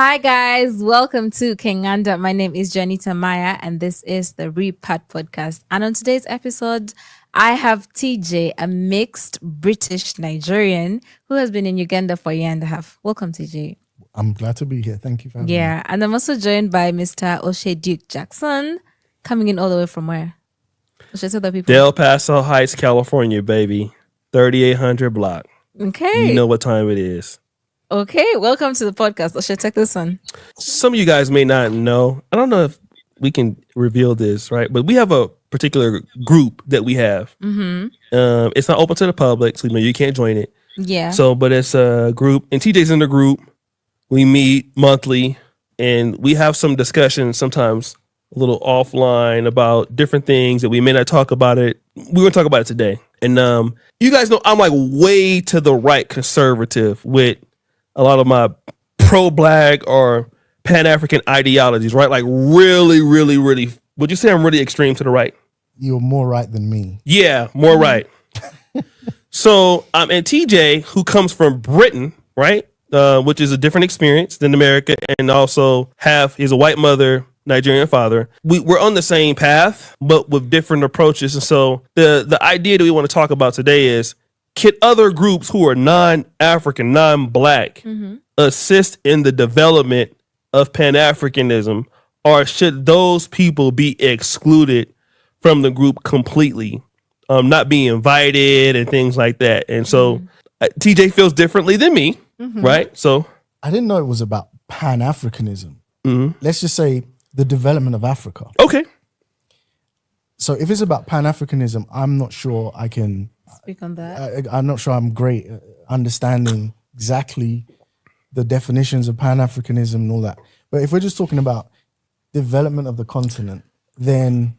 Hi guys, welcome to Kenganda. My name is Janita Maya and this is the Repat podcast. And on today's episode, I have TJ, a mixed British Nigerian who has been in Uganda for a year and a half. Welcome, TJ. I'm glad to be here. Thank you for having me. Yeah, and I'm also joined by Mr. O'Shea Duke Jackson, coming in all the way from where? O'Shea, tell the people. Del Paso Heights, California, baby. 3800 block. Okay. You know what time it is. Okay, welcome to the podcast. O'Shea, take this one. Some of you guys may not know. I don't know if we can reveal this, right? But we have a particular group that we have. It's not open to the public, so you can't join it. Yeah. But it's a group, and TJ's in the group. We meet monthly, and we have some discussions sometimes a little offline about different things that we may not talk about it. We're going to talk about it today. And you guys know I'm like way to the right conservative with a lot of my pro-black or Pan-African ideologies, right? Like really, really, really, would you say I'm really extreme to the right? You're more right than me. Yeah, more right. So, and TJ, who comes from Britain, right? Which is a different experience than America, and also he's a white mother, Nigerian father. We're on the same path, but with different approaches. And so the idea that we want to talk about today is, can other groups who are non-African, non-black assist in the development of Pan-Africanism, or should those people be excluded from the group completely, not being invited and things like that? And so TJ feels differently than me, right? So I didn't know it was about Pan-Africanism. Let's just say the development of Africa. okay, So if it's about Pan-Africanism, I'm not sure I can... Speak on that. I'm not sure I'm great at understanding exactly the definitions of Pan-Africanism and all that. But if we're just talking about development of the continent, then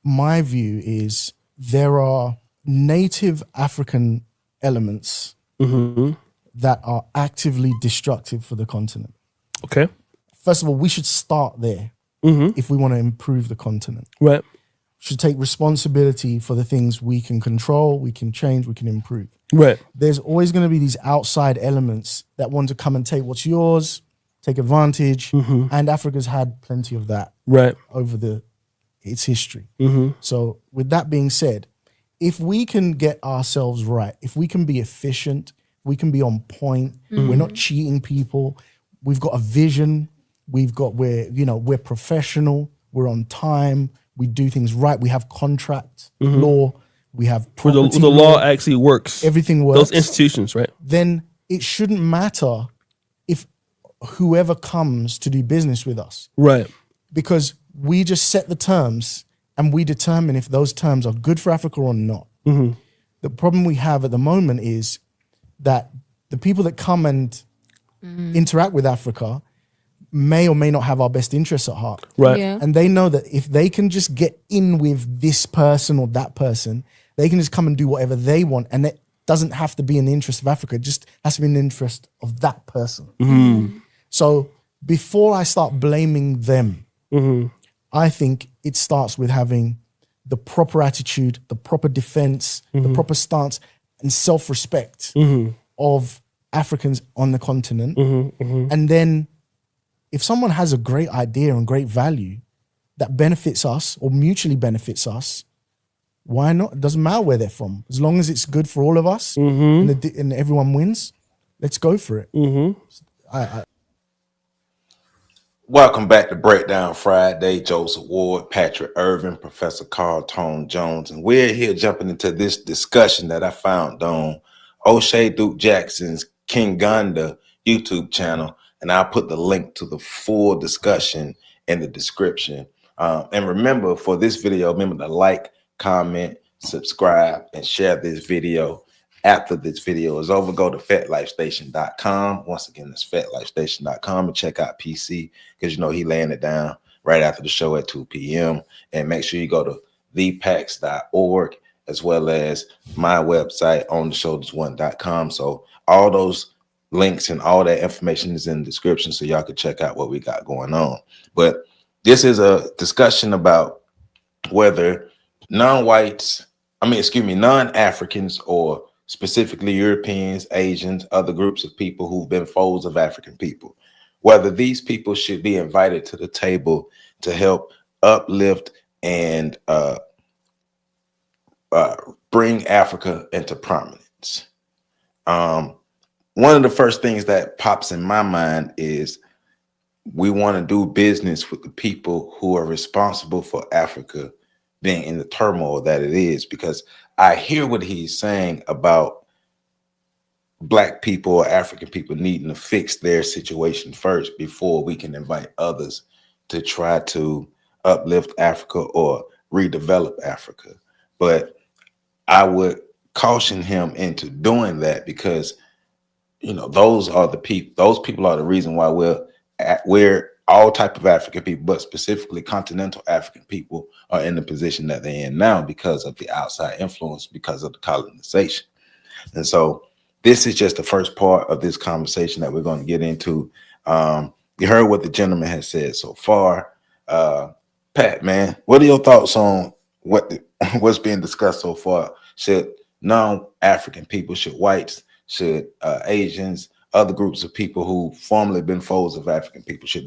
my view is there are native African elements that are actively destructive for the continent. okay, First of all, we should start there if we want to improve the continent. right, Should take responsibility for the things we can control, we can change, we can improve. right, There's always going to be these outside elements that want to come and take what's yours, take advantage, and Africa's had plenty of that right, over its history. So with that being said, if we can get ourselves right, if we can be efficient, we can be on point, we're not cheating people, we've got a vision, we're professional, we're on time, we do things right, we have contract law, we have where property the law actually works. everything works. Those institutions, right? Then it shouldn't matter if whoever comes to do business with us, Right, because we just set the terms and we determine if those terms are good for Africa or not. The problem we have at the moment is that the people that come and interact with Africa may or may not have our best interests at heart. right, Yeah. And they know that if they can just get in with this person or that person, they can just come and do whatever they want. And it doesn't have to be in the interest of Africa. It just has to be in the interest of that person. So before I start blaming them, I think it starts with having the proper attitude, the proper defense, the proper stance and self-respect of Africans on the continent. And then if someone has a great idea and great value that benefits us or mutually benefits us, why not? It doesn't matter where they're from. As long as it's good for all of us and everyone wins, let's go for it. Welcome back to Breakdown Friday. Joseph Ward, Patrick Irvin, Professor Carl Tone Jones, and we're here jumping into this discussion that I found on O'Shea Duke Jackson's Kinganda YouTube channel, and I'll put the link to the full discussion in the description. And remember, for this video, remember to like, comment, subscribe, and share this video. After this video is over, go to fetlifestation.com. Once again, that's fetlifestation.com, and check out PC, because he laying it down right after the show at 2 p.m. And make sure you go to thepax.org, as well as my website, ontheshoulders1.com. So all those links and all that information is in the description, so y'all can check out what we got going on. But this is a discussion about whether non-Africans, or specifically Europeans, Asians, other groups of people who've been foes of African people, whether these people should be invited to the table to help uplift and bring Africa into prominence. One of the first things that pops in my mind is we want to do business with the people who are responsible for Africa being in the turmoil that it is, because I hear what he's saying about Black people or African people needing to fix their situation first before we can invite others to try to uplift Africa or redevelop Africa. But I would caution him into doing that, because those are the people. Those people are the reason why we're all type of African people, but specifically continental African people are in the position that they're in now because of the outside influence, because of the colonization. And so this is just the first part of this conversation that we're going to get into. You heard what the gentleman has said so far. Pat, man, what are your thoughts on what's being discussed so far? Should non-African people, should whites, should Asians, other groups of people who formerly been foes of African people, should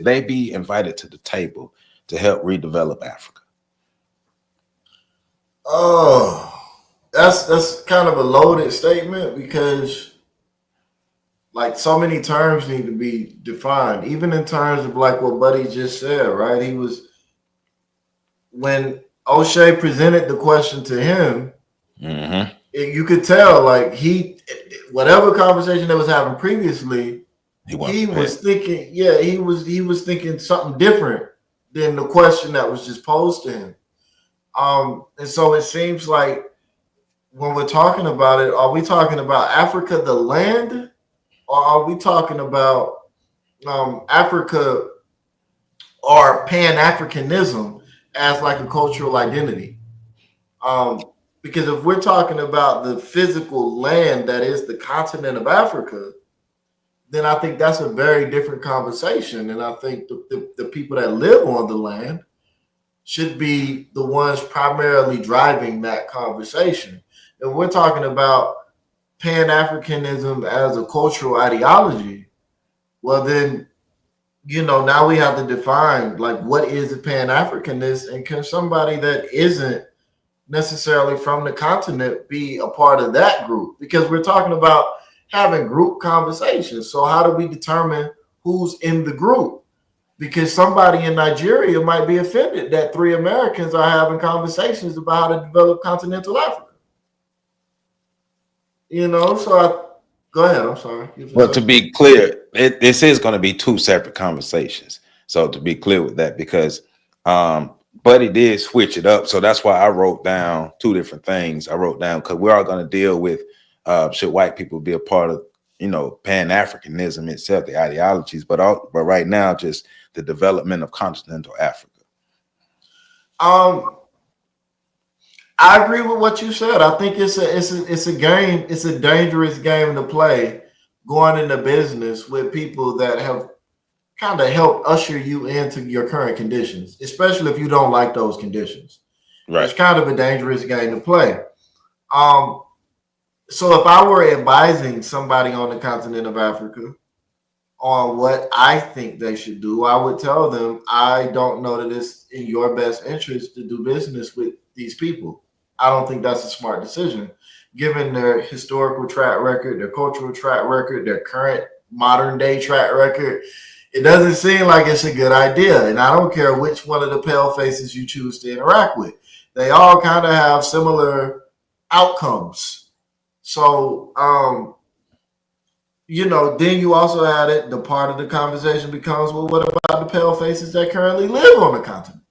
they be invited to the table to help redevelop Africa? Oh, that's kind of a loaded statement, because like so many terms need to be defined, even in terms of like what Buddy just said, right? When O'Shea presented the question to him, you could tell like whatever conversation they was having previously, he was thinking, he was thinking something different than the question that was just posed to him. And so it seems like when we're talking about it, are we talking about Africa, the land, or are we talking about Africa or Pan-Africanism as like a cultural identity? Because if we're talking about the physical land that is the continent of Africa, then I think that's a very different conversation. And I think the people that live on the land should be the ones primarily driving that conversation. If we're talking about Pan-Africanism as a cultural ideology, well then, now we have to define like what is a Pan-Africanist, and can somebody that isn't necessarily from the continent be a part of that group? Because we're talking about having group conversations. So how do we determine who's in the group? Because somebody in Nigeria might be offended that 3 Americans are having conversations about how to develop continental Africa. So go ahead. I'm sorry. Well, to be clear, this is going to be 2 separate conversations. So to be clear with that, because Buddy did switch it up. So that's why I wrote down 2 different things. I wrote down, because we are going to deal with should white people be a part of, Pan-Africanism itself, the ideologies, but right now, just the development of continental Africa. I agree with what you said. I think it's a game. It's a dangerous game to play, going into business with people that have kind of helped usher you into your current conditions, especially if you don't like those conditions. Right. It's kind of a dangerous game to play. So if I were advising somebody on the continent of Africa on what I think they should do, I would tell them, I don't know that it's in your best interest to do business with these people. I don't think that's a smart decision, given their historical track record, their cultural track record, their current modern day track record. It doesn't seem like it's a good idea. And I don't care which one of the pale faces you choose to interact with. They all kind of have similar outcomes. So, then you also had it, the part of the conversation becomes, well, what about the pale faces that currently live on the continent?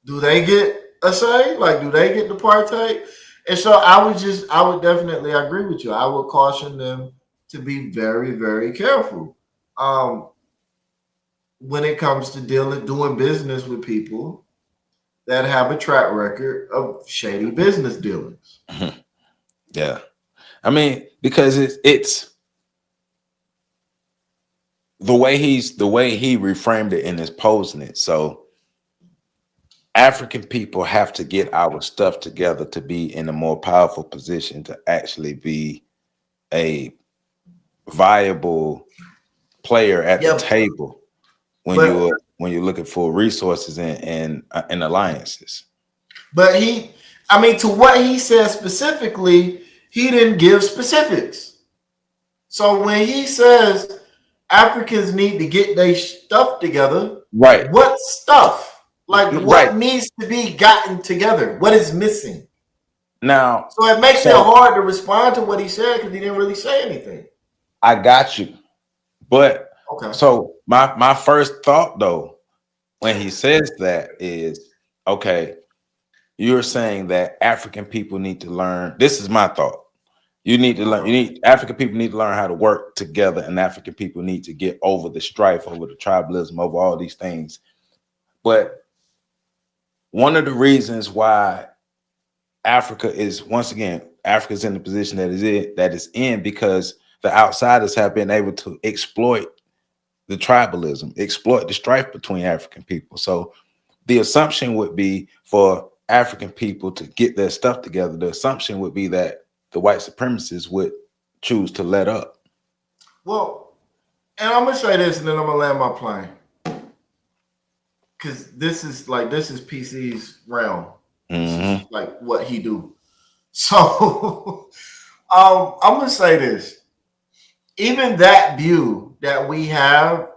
Do they get a say? Like, do they get to partake? And so I would definitely agree with you. I would caution them to be very, very careful when it comes to doing business with people that have a track record of shady business dealings. Yeah. I mean, because it's the way he reframed it in his posing it. So African people have to get our stuff together to be in a more powerful position to actually be a viable player at the table when you're looking for resources and alliances. But to what he said specifically, he didn't give specifics. So when he says Africans need to get their stuff together, right? What stuff? Like what needs to be gotten together? What is missing? Now, so it makes it hard to respond to what he said because he didn't really say anything. I got you, but okay. So my first thought though, when he says that is, okay, you're saying that African people need to learn. This is my thought. You need to learn. African people need to learn how to work together, and African people need to get over the strife, over the tribalism, over all these things. But one of the reasons why Africa is, once again, Africa's in the position that is in because the outsiders have been able to exploit the tribalism, exploit the strife between African people. So the assumption would be for African people to get their stuff together. The assumption would be that the white supremacists would choose to let up. Well, and I'm gonna say this, and then I'm gonna land my plane, because this is PC's realm. This is like what he do. So, I'm gonna say this. Even that view that we have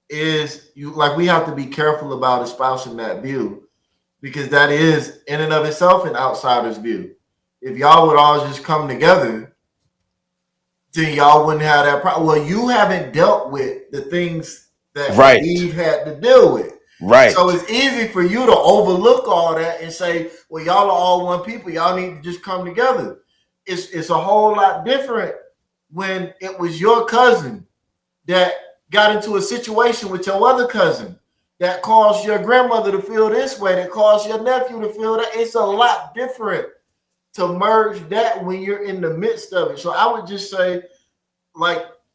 is we have to be careful about espousing that view, because that is in and of itself an outsider's view. If y'all would all just come together, then y'all wouldn't have that problem. Well, you haven't dealt with the things that we've had to deal with. Right. So it's easy for you to overlook all that and say, well, y'all are all one people. Y'all need to just come together. It's a whole lot different when it was your cousin that got into a situation with your other cousin that caused your grandmother to feel this way, that caused your nephew to feel that. It's a lot different to merge that when you're in the midst of it. So I would just say,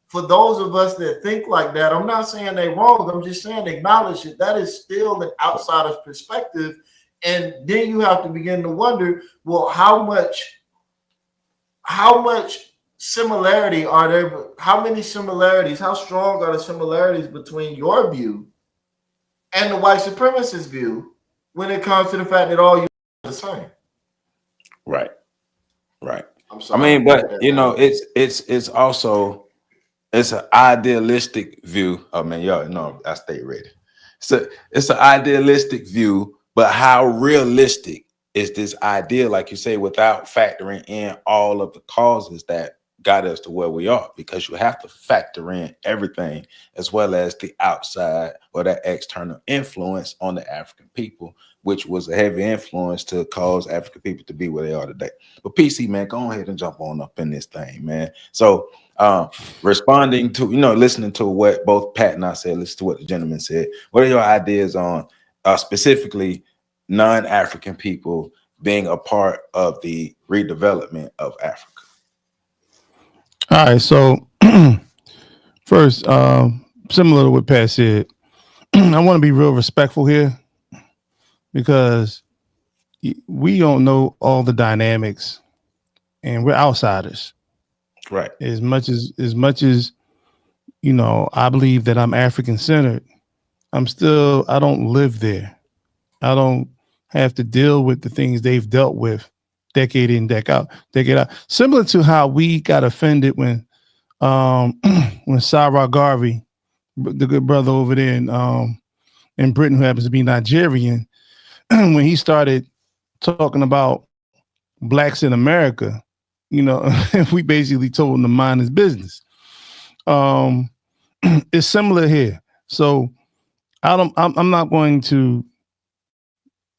for those of us that think like that, I'm not saying they're wrong. I'm just saying acknowledge it. That is still an outsider's perspective. And then you have to begin to wonder, well, how much similarity are there? How many similarities? How strong are the similarities between your view and the white supremacist view when it comes to the fact that all you are the same? Right. I'm sorry. But it's also an idealistic view. Oh man, y'all know I stay ready. So it's an idealistic view, but how realistic is this idea, like you say, without factoring in all of the causes that got us to where we are? Because you have to factor in everything, as well as the outside or that external influence on the African people, which was a heavy influence to cause African people to be where they are today. But PC, man, go ahead and jump on up in this thing, man. So responding to, listening to what both Pat and I said, listen to what the gentleman said. What are your ideas on specifically non-African people being a part of the redevelopment of Africa? All right, so first, similar to what Pat said, I want to be real respectful here, because we don't know all the dynamics and we're outsiders. Right. As much as I believe that I'm African centered, I don't live there. I don't have to deal with the things they've dealt with decade in, decade out. Similar to how we got offended when Sarah Garvey, the good brother over there in Britain, who happens to be Nigerian, when he started talking about blacks in America, we basically told him to mind his business. It's similar here. So I'm not going to,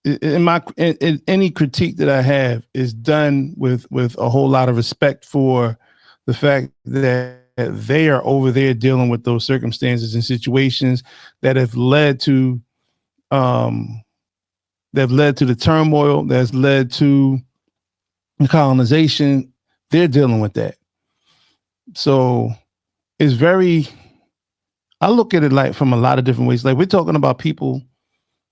in any critique that I have is done with a whole lot of respect for the fact that they are over there dealing with those circumstances and situations that have led to the turmoil, that's led to the colonization. They're dealing with that. So it's I look at it like from a lot of different ways. Like, we're talking about people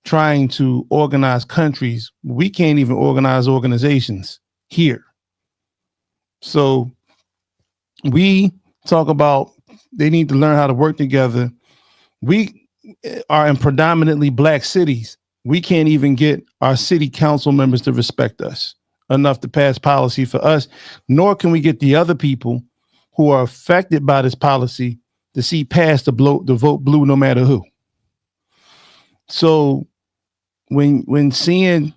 trying to organize countries. We can't even organize organizations here. So we talk about They need to learn how to work together. We are in predominantly black cities. We can't even get our city council members to respect us enough to pass policy for us, nor can we get the other people who are affected by this policy to see past the vote blue no matter who. So when seeing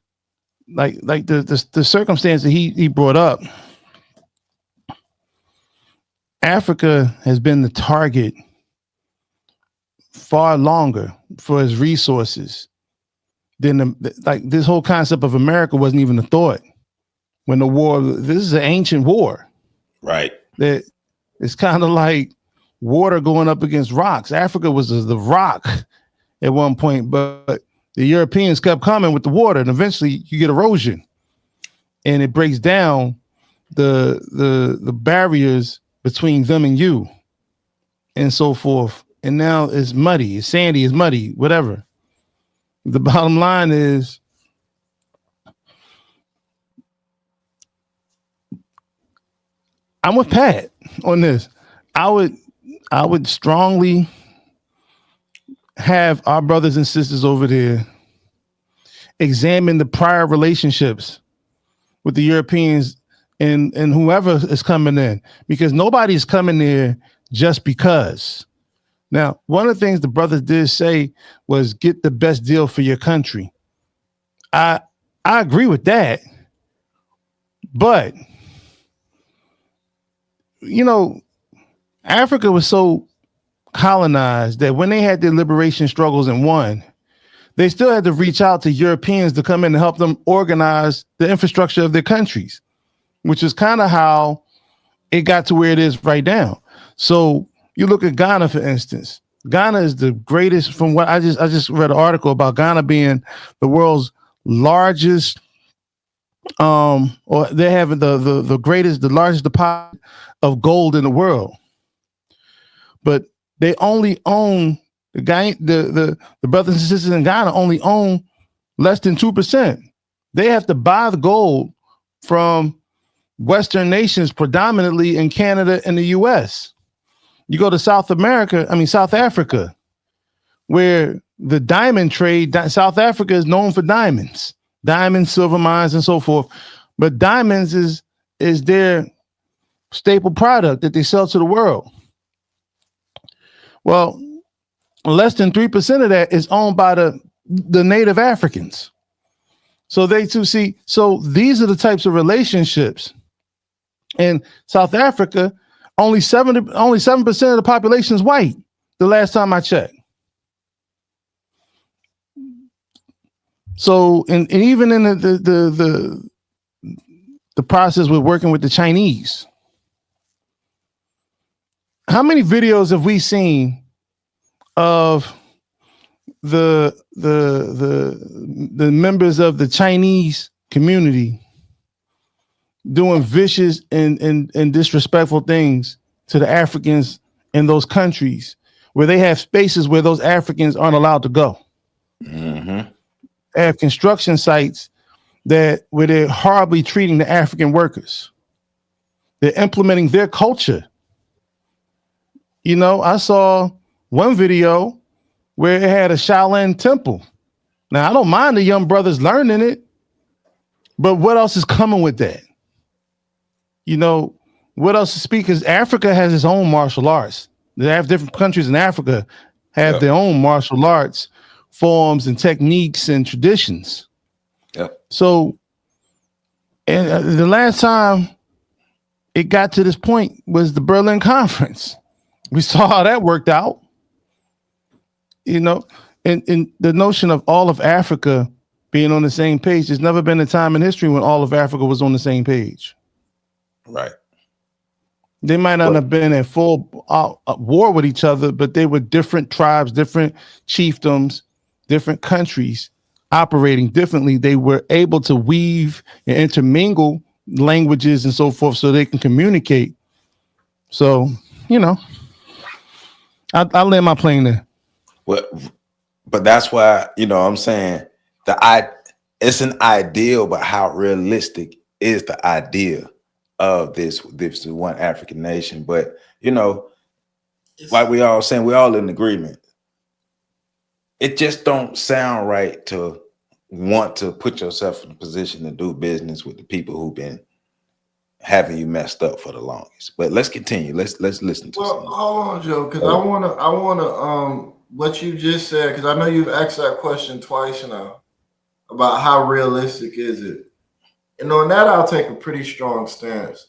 like the circumstance that he brought up, Africa has been the target far longer for its resources than this whole concept of America wasn't even a thought when the war. This is an ancient war, right? That it's kind of like water going up against rocks. Africa was the rock at one point, but the Europeans kept coming with the water, and eventually you get erosion, and it breaks down the barriers between them and you, and so forth. And now it's muddy, it's sandy, it's muddy, whatever. The bottom line is, I'm with Pat on this. I would strongly have our brothers and sisters over there examine the prior relationships with the Europeans and whoever is coming in, because nobody's coming there just because. Now, one of the things the brothers did say was get the best deal for your country. I agree with that. But, you know, Africa was so colonized that when they had their liberation struggles and won, they still had to reach out to Europeans to come in and help them organize the infrastructure of their countries, which is kind of how it got to where it is right now. So you look at Ghana, for instance. Ghana is the greatest, from what I just read an article about Ghana being the world's largest, or they're having the largest deposit of gold in the world. But they only own the brothers and sisters in Ghana only own less than 2%. They have to buy the gold from Western nations, predominantly in Canada and the US. You go to South Africa, where the diamond trade, South Africa is known for diamonds, silver mines, and so forth. But diamonds is their staple product that they sell to the world. Well, less than 3% of that is owned by the native Africans. So they too see. So these are the types of relationships. In South Africa, only 7% of the population is white. The last time I checked. So, and even in the process with working with the Chinese, how many videos have we seen of the members of the Chinese community doing vicious and disrespectful things to the Africans in those countries, where they have spaces where those Africans aren't allowed to go? Mm-hmm. They have construction sites where they're horribly treating the African workers. They're implementing their culture. You know, I saw one video where it had a Shaolin temple. Now, I don't mind the young brothers learning it, but what else is coming with that? You know, what else to speak? Because Africa has its own martial arts. They have different countries in Africa have their own martial arts forms and techniques and traditions. Yep. So, and the last time it got to this point was the Berlin Conference. We saw how that worked out. You know, and the notion of all of Africa being on the same page, there's never been a time in history when all of Africa was on the same page. Right. They might not have been at full war with each other, but they were different tribes, different chiefdoms, different countries operating differently. They were able to weave and intermingle languages and so forth so they can communicate. So, you know, I'll land my plane there. Well, but that's why, you know what I'm saying, it's an ideal, but how realistic is the idea of this one African nation? But, you know, like we all saying, we all in agreement. It just don't sound right to want to put yourself in a position to do business with the people who've been having you messed up for the longest. But let's continue. Let's listen to. Well, hold on, Joe, because I wanna what you just said, because I know you've asked that question twice now about how realistic is it, and on that I'll take a pretty strong stance.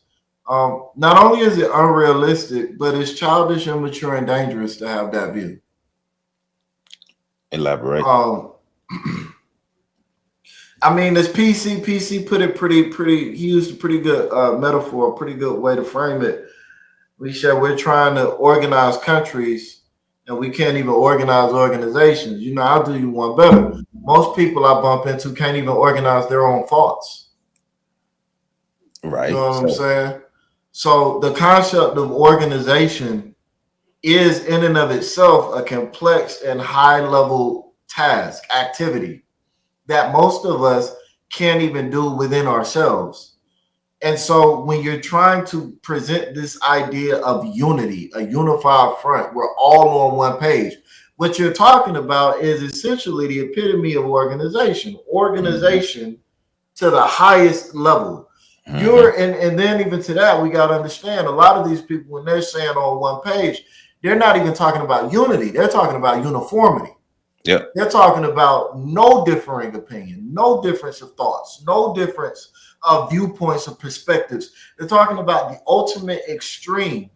Not only is it unrealistic, but it's childish, immature, and dangerous to have that view. Elaborate. I mean, this PC put it pretty. He used a pretty good metaphor, a pretty good way to frame it. We said we're trying to organize countries, and we can't even organize organizations. You know, I'll do you one better. Most people I bump into can't even organize their own thoughts. Right. You know what I'm saying? So the concept of organization is in and of itself a complex and high level task, activity that most of us can't even do within ourselves. And so when you're trying to present this idea of unity, a unified front, we're all on one page. What you're talking about is essentially the epitome of organization to the highest level. And then even to that, we got to understand a lot of these people, when they're saying on one page, they're not even talking about unity. They're talking about uniformity. Yeah. They're talking about no differing opinion, no difference of thoughts, no difference of viewpoints or perspectives. They're talking about the ultimate extreme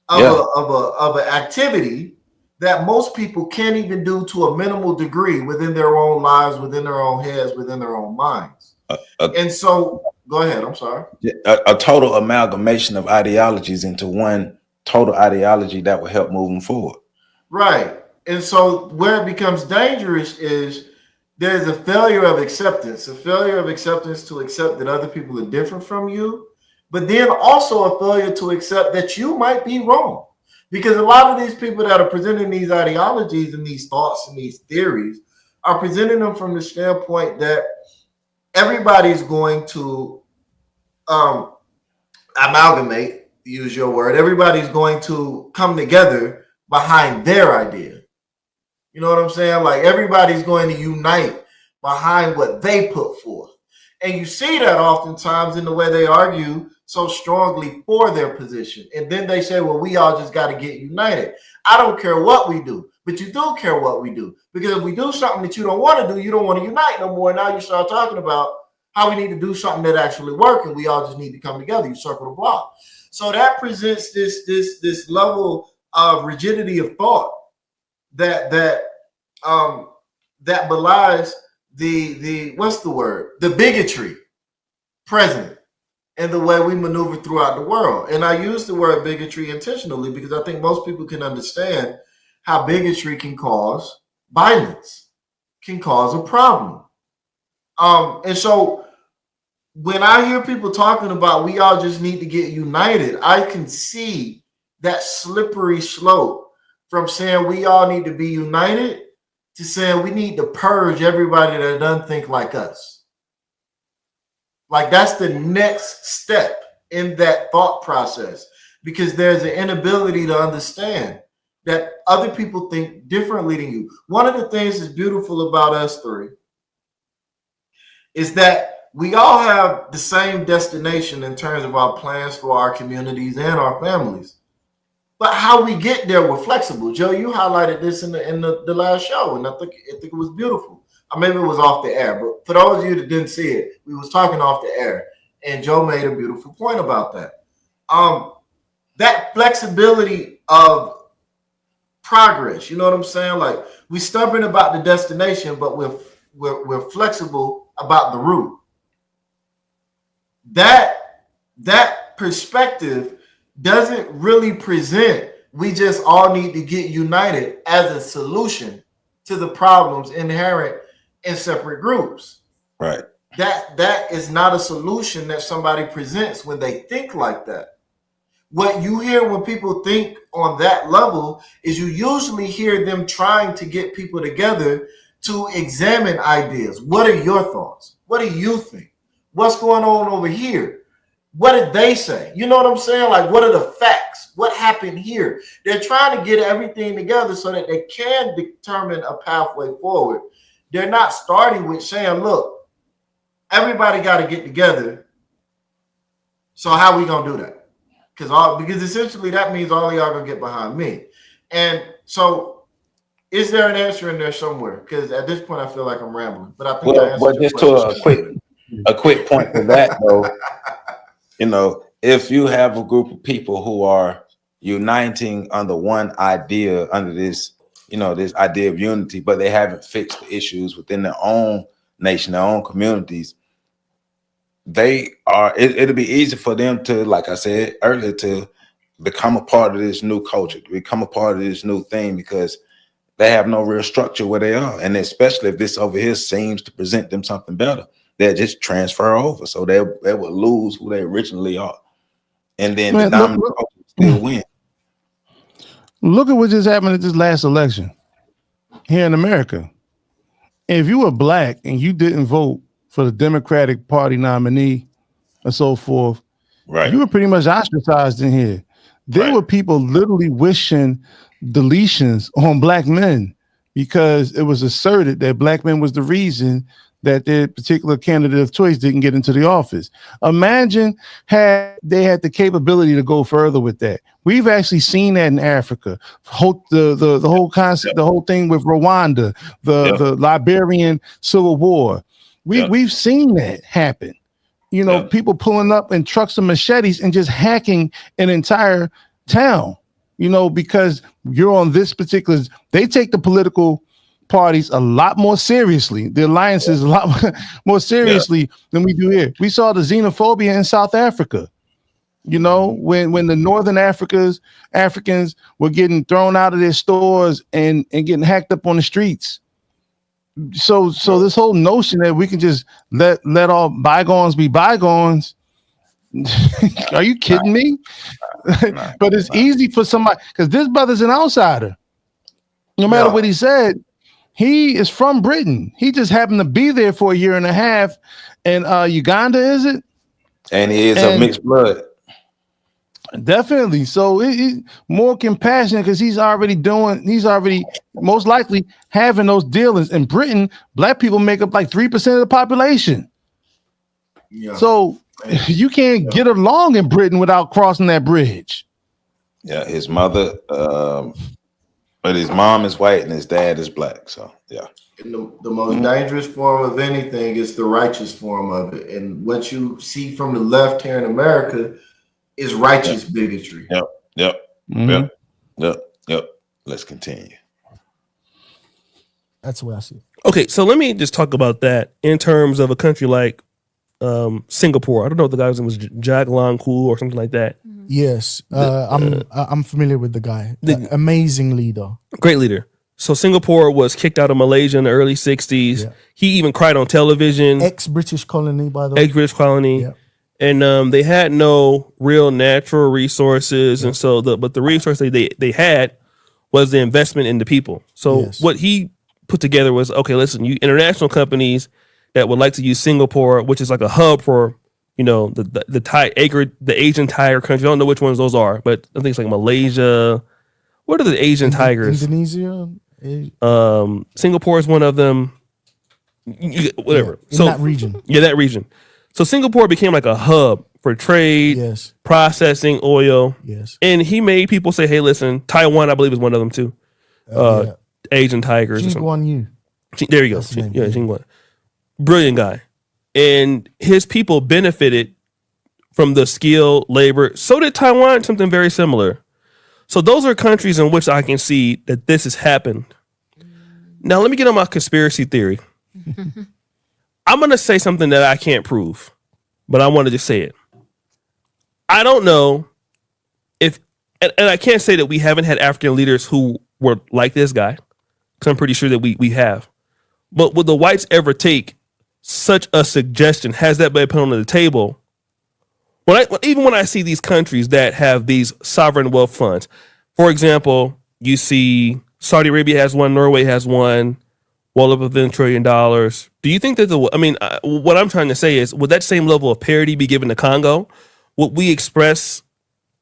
of an activity that most people can't even do to a minimal degree within their own lives, within their own heads, within their own minds. And so, go ahead. I'm sorry. A total amalgamation of ideologies into one total ideology that will help move them forward. Right. And so where it becomes dangerous is there's a failure of acceptance to accept that other people are different from you, but then also a failure to accept that you might be wrong. Because a lot of these people that are presenting these ideologies and these thoughts and these theories are presenting them from the standpoint that everybody's going to amalgamate, use your word, everybody's going to come together behind their idea. You know what I'm saying? Like everybody's going to unite behind what they put forth. And you see that oftentimes in the way they argue so strongly for their position. And then they say, well, we all just got to get united. I don't care what we do, but you do care what we do. Because if we do something that you don't want to do, you don't want to unite no more. Now you start talking about how we need to do something that actually works, and we all just need to come together. You circle the block. So that presents this level of rigidity of thought that belies the what's the word? The bigotry present in the way we maneuver throughout the world. And I use the word bigotry intentionally because I think most people can understand how bigotry can cause violence, can cause a problem. And so when I hear people talking about we all just need to get united, I can see that slippery slope from saying we all need to be united to saying we need to purge everybody that doesn't think like us. Like that's the next step in that thought process, because there's an inability to understand that other people think differently than you. One of the things that's beautiful about us three is that we all have the same destination in terms of our plans for our communities and our families. But how we get there, we're flexible. Joe, you highlighted this in the last show, and I think it was beautiful. Or maybe it was off the air, but for those of you that didn't see it, we was talking off the air, and Joe made a beautiful point about that. That flexibility of progress, you know what I'm saying? Like we're stubborn about the destination, but we're flexible about the route. That perspective doesn't really present we just all need to get united as a solution to the problems inherent in separate groups. Right. That is not a solution that somebody presents when they think like that. What you hear when people think on that level is you usually hear them trying to get people together to examine ideas. What are your thoughts? What do you think? What's going on over here? What did they say? You know what I'm saying? Like, what are the facts? What happened here? They're trying to get everything together so that they can determine a pathway forward. They're not starting with saying, look, everybody got to get together. So how we going to do that? Because essentially that means all y'all going to get behind me. And so is there an answer in there somewhere? Because at this point, I feel like I'm rambling. But I think just to a quick point to that, though, you know, if you have a group of people who are uniting under one idea, under this, you know, this idea of unity, but they haven't fixed the issues within their own nation, their own communities, it'll be easy for them to, like I said earlier, to become a part of this new culture, to become a part of this new thing, because they have no real structure where they are. And especially if this over here seems to present them something better, they'll just transfer over. So they will lose who they originally are. And then the dominant culture still win. Look at what just happened at this last election here in America. If you were black and you didn't vote for the Democratic Party nominee and so forth, right, you were pretty much ostracized in here. There were people literally wishing deletions on black men because it was asserted that black men was the reason that their particular candidate of choice didn't get into the office. Imagine had they had the capability to go further with that. We've actually seen that in Africa. The whole concept, the whole thing with Rwanda, the Liberian Civil War. We've seen that happen. You know, people pulling up in trucks and machetes and just hacking an entire town, you know, because you're on this particular, they take the political parties a lot more seriously, the alliances a lot more seriously than we do here. We saw the xenophobia in South Africa, you know, when the Northern Africans were getting thrown out of their stores and getting hacked up on the streets. So this whole notion that we can just let all bygones be bygones. Are you kidding me? But it's easy for somebody, because this brother's an outsider. No matter what he said, he is from Britain. He just happened to be there for a year and a half in Uganda, is it? And he is of mixed blood. Definitely. So it more compassionate because he's already most likely having those dealings. In Britain, black people make up like 3% of the population. Yeah. So you can't get along in Britain without crossing that bridge. Yeah, his mother, but his mom is white and his dad is black. So yeah. And the most dangerous form of anything is the righteous form of it. And what you see from the left here in America is righteous bigotry. Yep. Let's continue. That's the way I see it. Okay, so let me just talk about that in terms of a country like Singapore. I don't know if the guy's name was Jack Long Koo or something like that. Yes, I'm familiar with the guy. Amazing leader, great leader. So Singapore was kicked out of Malaysia in the early 60s. Yeah. He even cried on television. Ex-British colony, by the way. Ex-British colony. Yeah. And they had no real natural resources, and so the resource they had was the investment in the people. So what he put together was, okay, listen, you international companies that would like to use Singapore, which is like a hub for, you know, the Asian tiger countries. I don't know which ones those are, but I think it's like Malaysia. What are the Asian tigers? Indonesia. Singapore is one of them. Whatever. In that region. Yeah, that region. So Singapore became like a hub for trade, processing oil. Yes. And he made people say, hey, listen, Taiwan, I believe, is one of them too. Asian tigers. Guan Yu. There you go. Guan. Brilliant guy. And his people benefited from the skilled labor. So did Taiwan, something very similar. So those are countries in which I can see that this has happened. Now, let me get on my conspiracy theory. I'm going to say something that I can't prove, but I want to just say it. I don't know if, and I can't say that we haven't had African leaders who were like this guy, because I'm pretty sure that we have. But would the whites ever take such a suggestion? Has that been put on the table? Even when I see these countries that have these sovereign wealth funds, for example, you see Saudi Arabia has one, Norway has one, well up within $1 trillion. Do you think that what I'm trying to say is, would that same level of parity be given to Congo, would we expect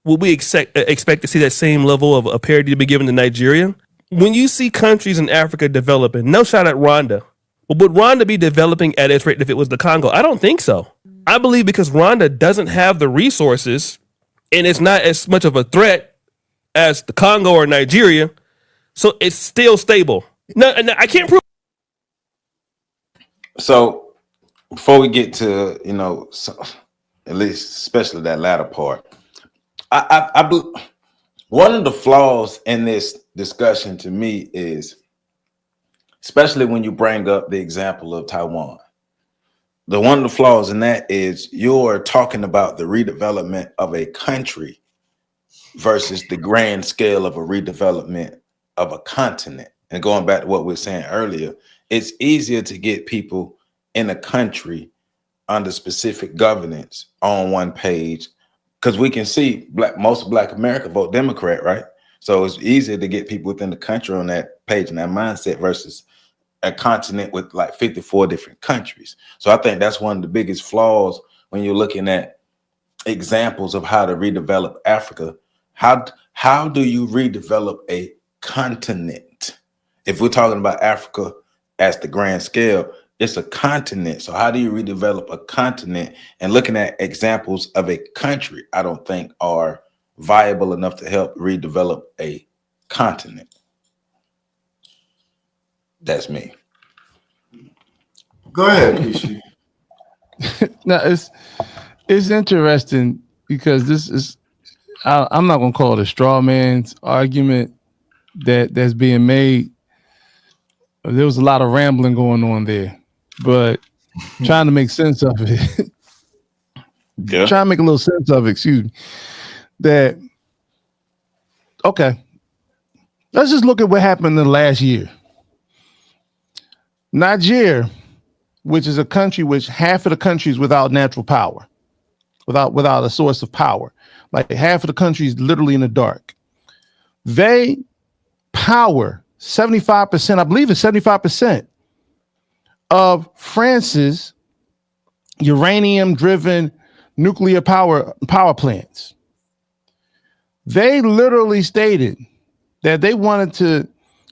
to see that same level of parity to be given to Nigeria? When you see countries in Africa developing, no shot at Rwanda, but would Rwanda be developing at its rate if it was the Congo? I don't think so. I believe because Rwanda doesn't have the resources and it's not as much of a threat as the Congo or Nigeria, so it's still stable. No, I can't prove. So before we get to, at least especially that latter part, one of the flaws in this discussion to me is, especially when you bring up the example of Taiwan, one of the flaws in that is you're talking about the redevelopment of a country versus the grand scale of a redevelopment of a continent. And going back to what we were saying earlier, it's easier to get people in a country under specific governance on one page, because we can see most of Black America vote Democrat, right? So it's easier to get people within the country on that page and that mindset versus a continent with like 54 different countries. So I think that's one of the biggest flaws when you're looking at examples of how to redevelop Africa. How do you redevelop a continent? If we're talking about Africa as the grand scale, it's a continent. So how do you redevelop a continent? And looking at examples of a country, I don't think are viable enough to help redevelop a continent. That's me. Go ahead, Kishi. No, it's interesting because this is, I'm not going to call it a straw man's argument that's being made. There was a lot of rambling going on there, but trying to make sense of it. Yeah. Trying to make a little sense of it, excuse me. Okay. Let's just look at what happened in the last year. Nigeria, which is a country which half of the country is without natural power, without a source of power. Like half of the country is literally in the dark. They power 75%, I believe it's 75% of France's uranium-driven nuclear power plants. They literally stated that they wanted to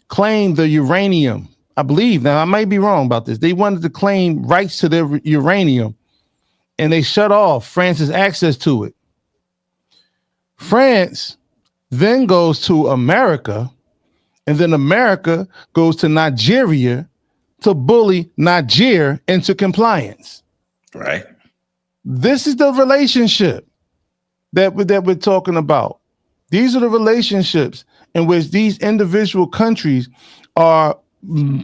claim the uranium. I believe, now I might be wrong about this. They wanted to claim rights to their uranium, and they shut off France's access to it. France then goes to America, and then America goes to Nigeria to bully Niger into compliance. Right. This is the relationship that we're talking about. These are the relationships in which these individual countries are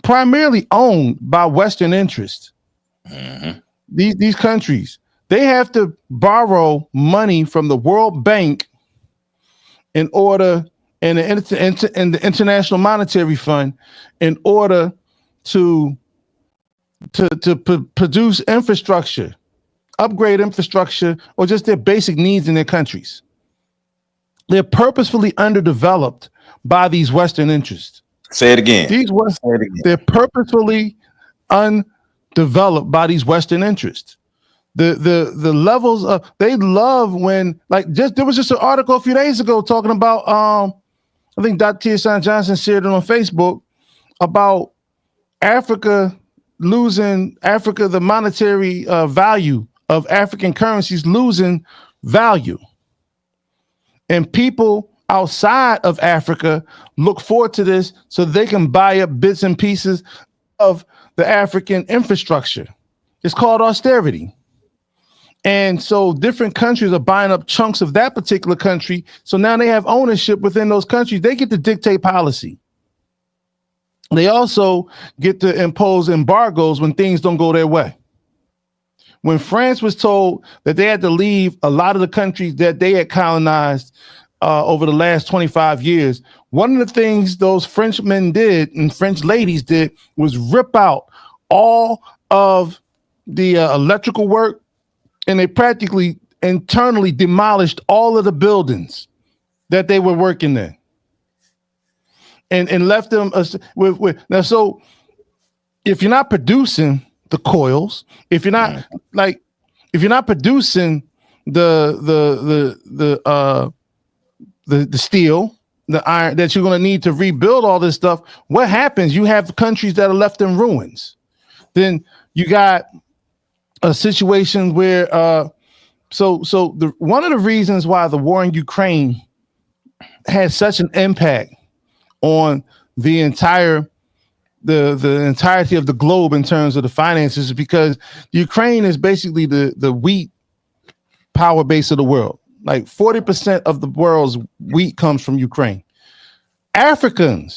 primarily owned by Western interests. Mm-hmm. These countries, they have to borrow money from the World Bank in order, and the International Monetary Fund, in order to produce infrastructure, upgrade infrastructure, or just their basic needs in their countries. They're purposefully underdeveloped by these Western interests. Say it again. They're purposefully undeveloped by these Western interests. The levels of, they love when, like, there was just an article a few days ago talking about I think Dr. T.S. Johnson shared it on Facebook about Africa losing, the monetary value of African currencies losing value. And people outside of Africa look forward to this so they can buy up bits and pieces of the African infrastructure. It's called austerity. And so different countries are buying up chunks of that particular country. So now they have ownership within those countries. They get to dictate policy. They also get to impose embargoes when things don't go their way. When France was told that they had to leave a lot of the countries that they had colonized over the last 25 years, one of the things those Frenchmen did and French ladies did was rip out all of the electrical work, and they practically internally demolished all of the buildings that they were working in, and left them with now. So if you're not producing the coils, if you're not producing the steel, the iron that you're going to need to rebuild all this stuff, what happens? You have countries that are left in ruins. Then you got a situation where one of the reasons why the war in Ukraine had such an impact on the entirety of the globe in terms of the finances is because Ukraine is basically the wheat power base of the world. Like 40% of the world's wheat comes from Ukraine. African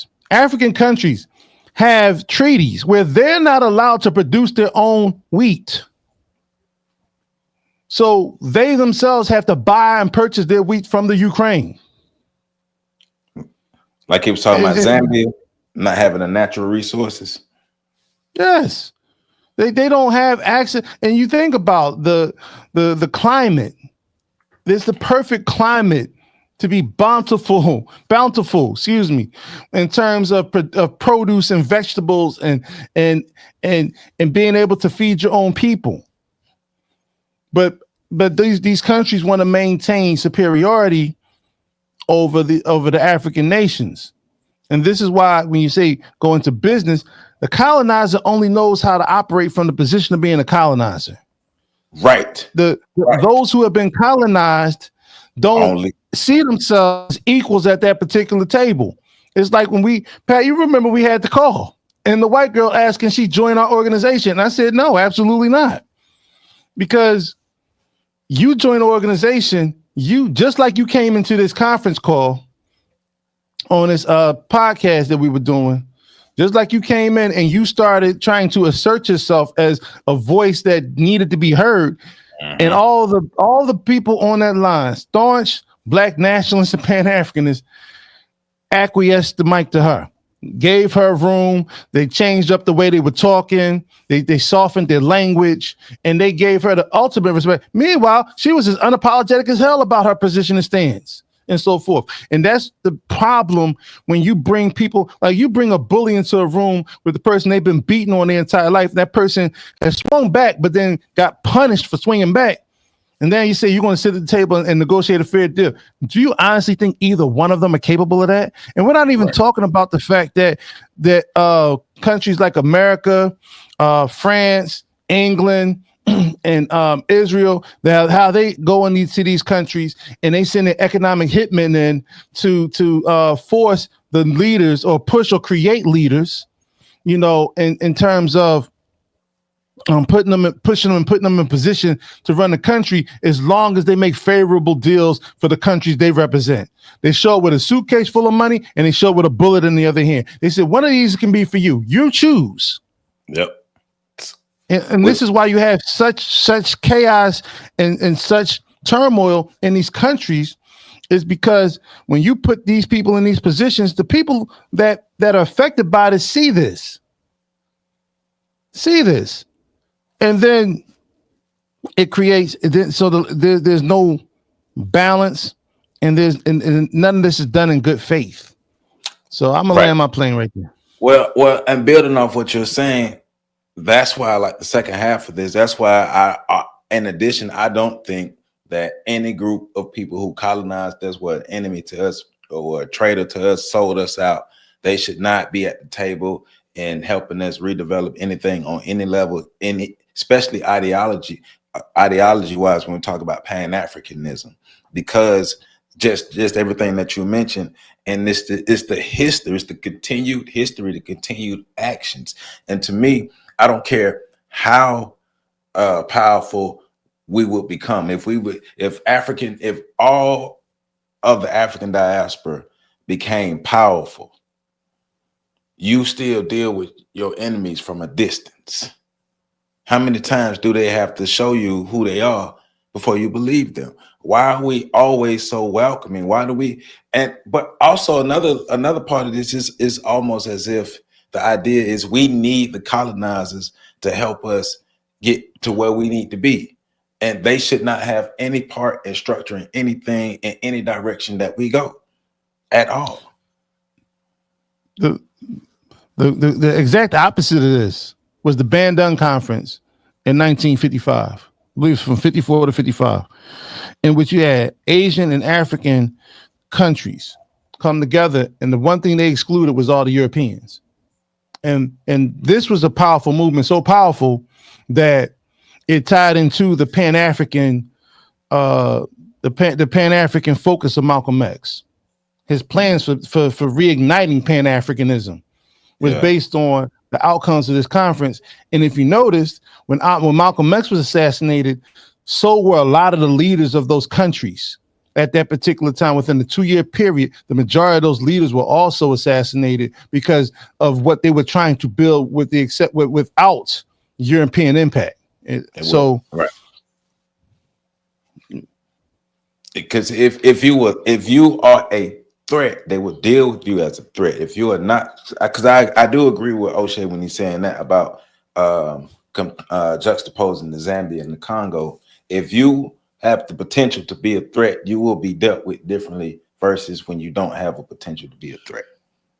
countries have treaties where they're not allowed to produce their own wheat. So they themselves have to buy and purchase their wheat from the Ukraine. Like he was talking about Zambia not having the natural resources. Yes. They don't have access. And you think about the climate. It's the perfect climate to be bountiful, in terms of produce and vegetables and being able to feed your own people. But these countries want to maintain superiority over the African nations. And this is why when you say go into business, the colonizer only knows how to operate from the position of being a colonizer. Right. Those who have been colonized don't see themselves equals at that particular table. It's like when Pat, you remember we had the call and the white girl asked, can she join our organization? And I said, no, absolutely not. Because you join an organization, you just like you came into this conference call on this podcast that we were doing, just like you came in and you started trying to assert yourself as a voice that needed to be heard. And all the people on that line, staunch Black nationalists and Pan-Africanists, acquiesced the mic to her, gave her room. They changed up the way they were talking. They softened their language, and they gave her the ultimate respect. Meanwhile, she was as unapologetic as hell about her position and stance and so forth. And that's the problem when you bring people, like you bring a bully into a room with the person they've been beaten on their entire life. That person has swung back, but then got punished for swinging back. And then you say you're going to sit at the table and negotiate a fair deal. Do you honestly think either one of them are capable of that? And we're not even talking about the fact that countries like America, France, England, and Israel, how they go into these countries and they send their economic hitmen in to force the leaders or push or create leaders, in terms of putting them in position to run the country as long as they make favorable deals for the countries they represent. They show up with a suitcase full of money and they show up with a bullet in the other hand. They said, one of these can be for you. You choose. Yep. And this is why you have such chaos and such turmoil in these countries, is because when you put these people in these positions, the people that are affected by this see this. And then it creates, there's no balance, and none of this is done in good faith. So I'm gonna land my plane right there. Well, and building off what you're saying, that's why I like the second half of this. That's why in addition, I don't think that any group of people who colonized us were an enemy to us or a traitor to us, sold us out. They should not be at the table and helping us redevelop anything on any level, especially ideology wise, when we talk about Pan-Africanism, because just everything that you mentioned, and it's the history, it's the continued history, the continued actions. And to me, I don't care how powerful we would become if all of the African diaspora became powerful. You still deal with your enemies from a distance. How many times do they have to show you who they are before you believe them? Why are we always so welcoming? Why do we? But also another part of this is almost as if the idea is we need the colonizers to help us get to where we need to be. And they should not have any part in structuring anything in any direction that we go at all. The exact opposite of this was the Bandung Conference in 1955. believe from 54 to 55, in which you had Asian and African countries come together, and the one thing they excluded was all the Europeans. And this was a powerful movement, so powerful that it tied into the Pan-African, the Pan-African focus of Malcolm X. His plans for reigniting Pan-Africanism was based on the outcomes of this conference. And if you noticed, when Malcolm X was assassinated, so were a lot of the leaders of those countries at that particular time. Within the 2-year period, the majority of those leaders were also assassinated because of what they were trying to build without European impact. Right. Because if you are a threat, they would deal with you as a threat. If you are not, because I do agree with O'Shea when he's saying that about juxtaposing the Zambia and the Congo. If you have the potential to be a threat, you will be dealt with differently versus when you don't have a potential to be a threat.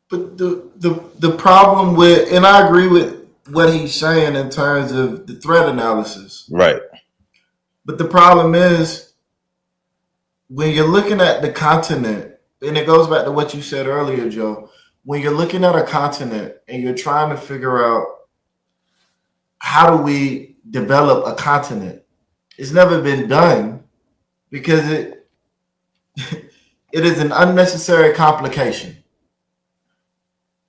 But the problem with, and I agree with what he's saying in terms of the threat analysis. Right. But the problem is when you're looking at the continent, and it goes back to what you said earlier, Joe, when you're looking at a continent and you're trying to figure out how do we develop a continent, it's never been done because it is an unnecessary complication.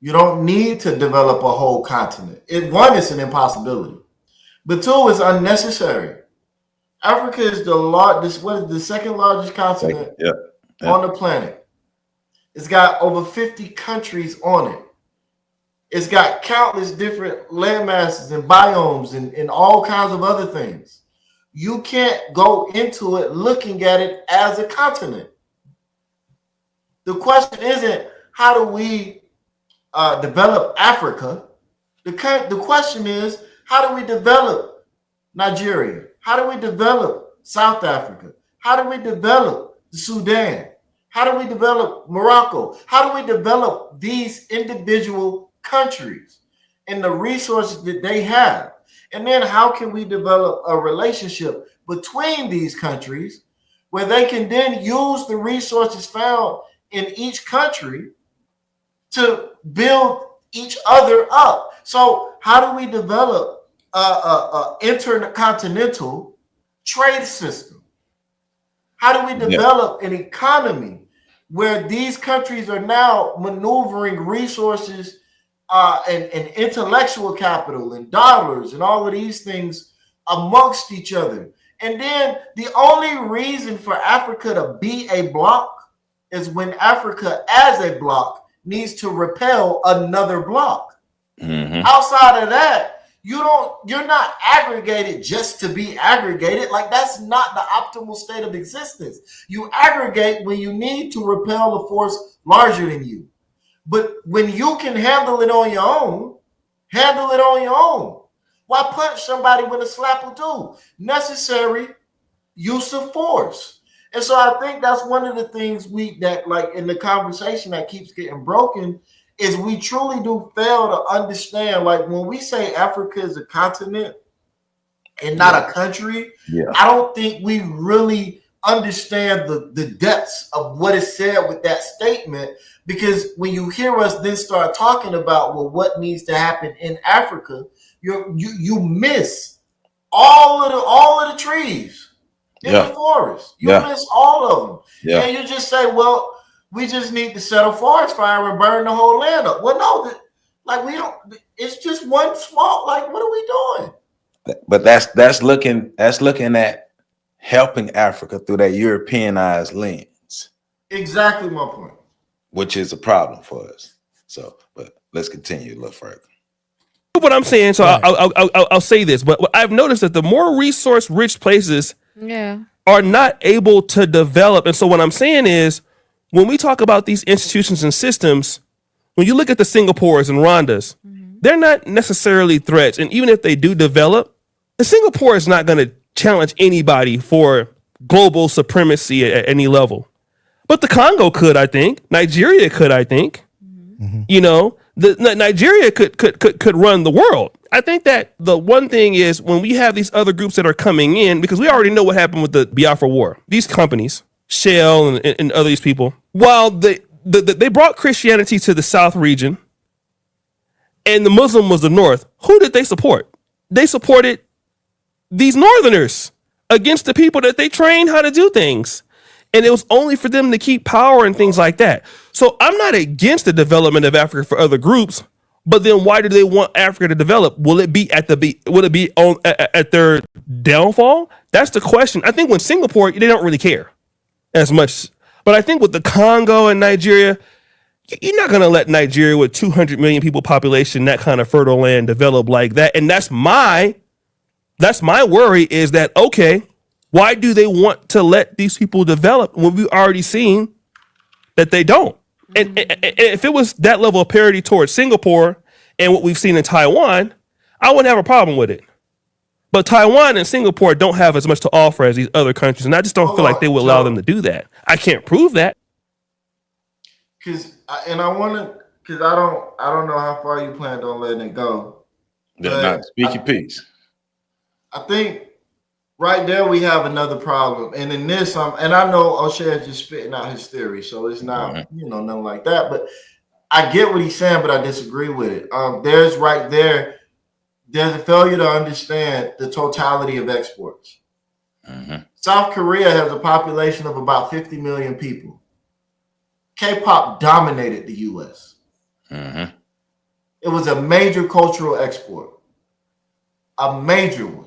You don't need to develop a whole continent. One, it's an impossibility. But two, it's unnecessary. Africa is the second largest continent on the planet. It's got over 50 countries on it. It's got countless different land masses and biomes and all kinds of other things. You can't go into it looking at it as a continent. The question isn't how do we develop Africa. The question is how do we develop Nigeria? How do we develop South Africa? How do we develop the Sudan? How do we develop Morocco? How do we develop these individual countries and the resources that they have? And then how can we develop a relationship between these countries where they can then use the resources found in each country to build each other up? So how do we develop an intercontinental trade system? How do we develop an economy where these countries are now maneuvering resources and intellectual capital and dollars and all of these things amongst each other? And then the only reason for Africa to be a bloc is when Africa as a bloc needs to repel another bloc. Mm-hmm. Outside of that, you're not aggregated just to be aggregated. Like that's not the optimal state of existence. You aggregate when you need to repel a force larger than you. But when you can handle it on your own, handle it on your own. Why punch somebody when a slap will do? Necessary use of force. And so I think that's one of the things that like in the conversation that keeps getting broken is we truly do fail to understand, like when we say Africa is a continent and not a country, I don't think we really understand the depths of what is said with that statement, because when you hear us then start talking about, well, what needs to happen in Africa, you miss all of the trees in the forest. You miss all of them. And you just say, well, we just need to set a forest fire and burn the whole land up. Well, no, we don't. It's just one small. Like, what are we doing? But that's looking at helping Africa through that Europeanized lens. Exactly my point. Which is a problem for us. So, but let's continue a little further. What I'm saying, so I'll say this, but I've noticed that the more resource-rich places are not able to develop, and so what I'm saying is, when we talk about these institutions and systems, when you look at the Singapores and Rwandas, they're not necessarily threats. And even if they do develop, the Singapore is not going to challenge anybody for global supremacy at any level. But the Congo could, I think. Nigeria could, I think. Mm-hmm. You know, Nigeria could run the world. I think that the one thing is when we have these other groups that are coming in, because we already know what happened with the Biafra War. These companies, Shell and other these people, while they brought Christianity to the South region and the Muslim was the North, who did they support? They supported these Northerners against the people that they trained how to do things. And it was only for them to keep power and things like that. So I'm not against the development of Africa for other groups, but then why do they want Africa to develop? Will it be at their downfall? That's the question. I think when Singapore, they don't really care as much. But I think with the Congo and Nigeria, you're not going to let Nigeria with 200 million people population, that kind of fertile land, develop like that. And that's my worry is that, okay, why do they want to let these people develop when we've already seen that they don't? And if it was that level of parity towards Singapore and what we've seen in Taiwan, I wouldn't have a problem with it. But Taiwan and Singapore don't have as much to offer as these other countries, and I just don't feel like they would allow them to do that. I can't prove that. I don't know how far you planned on letting it go. Not speak your piece. I think right there we have another problem, and in this, and I know O'Shea is just spitting out his theory, so it's not nothing like that. But I get what he's saying, but I disagree with it. There's a failure to understand the totality of exports. South Korea has a population of about 50 million people. K-pop dominated the U.S. It was a major cultural export, a major one.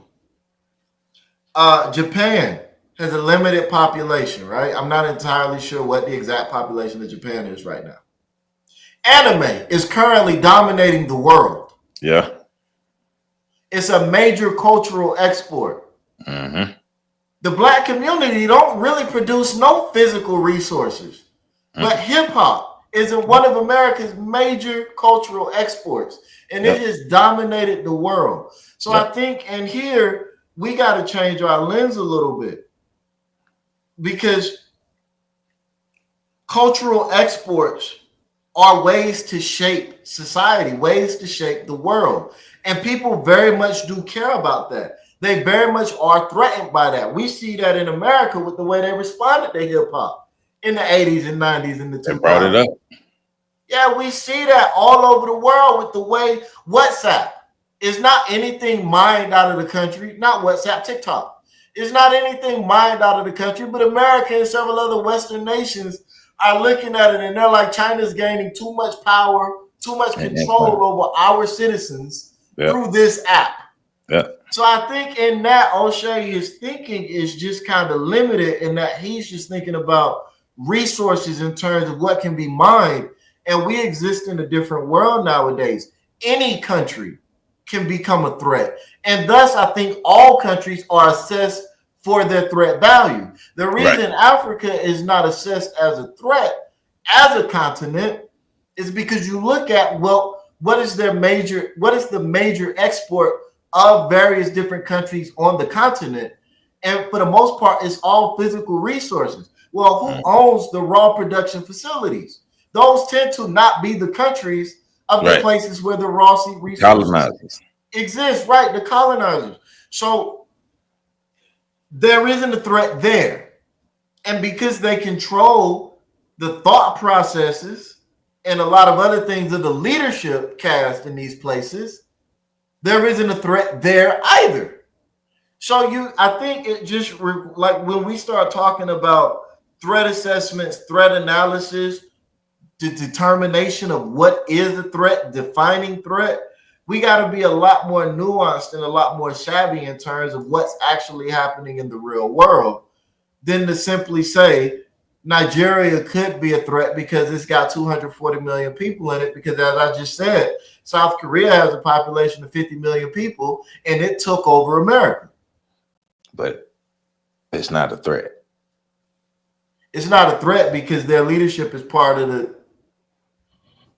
Japan has a limited population, right? I'm not entirely sure what the exact population of Japan is right now. Anime is currently dominating the world. Yeah. It's a major cultural export. The black community don't really produce no physical resources, but hip hop is one of America's major cultural exports, and it has dominated the world. So I think in here, we got to change our lens a little bit, because cultural exports are ways to shape society, ways to shape the world. And people very much do care about that. They very much are threatened by that. We see that in America with the way they responded to hip hop in the 80s and 90s and the 2000s. They brought it up. Yeah, we see that all over the world with the way WhatsApp is not anything mined out of the country, not WhatsApp, TikTok. It's not anything mined out of the country, but America and several other Western nations are looking at it and they're like, China's gaining too much power, too much control over our citizens through this app. So I think in that, O'Shea, his thinking is just kind of limited in that he's just thinking about resources in terms of what can be mined. And we exist in a different world nowadays. Any country can become a threat. And thus, I think all countries are assessed for their threat value. The reason Africa is not assessed as a threat as a continent is because you look at, what is the major export of various different countries on the continent? And for the most part, it's all physical resources. Well, who owns the raw production facilities? Those tend to not be the countries of the places where the raw resources exist, right? The colonizers. So there isn't a threat there. And because they control the thought processes and a lot of other things of the leadership cast in these places, there isn't a threat there either. So I think it just like when we start talking about threat assessments, threat analysis, the determination of what is a threat, defining threat, we got to be a lot more nuanced and a lot more savvy in terms of what's actually happening in the real world than to simply say Nigeria could be a threat because it's got 240 million people in it. Because as I just said, South Korea has a population of 50 million people and it took over America. But it's not a threat. It's not a threat because their leadership is part of the.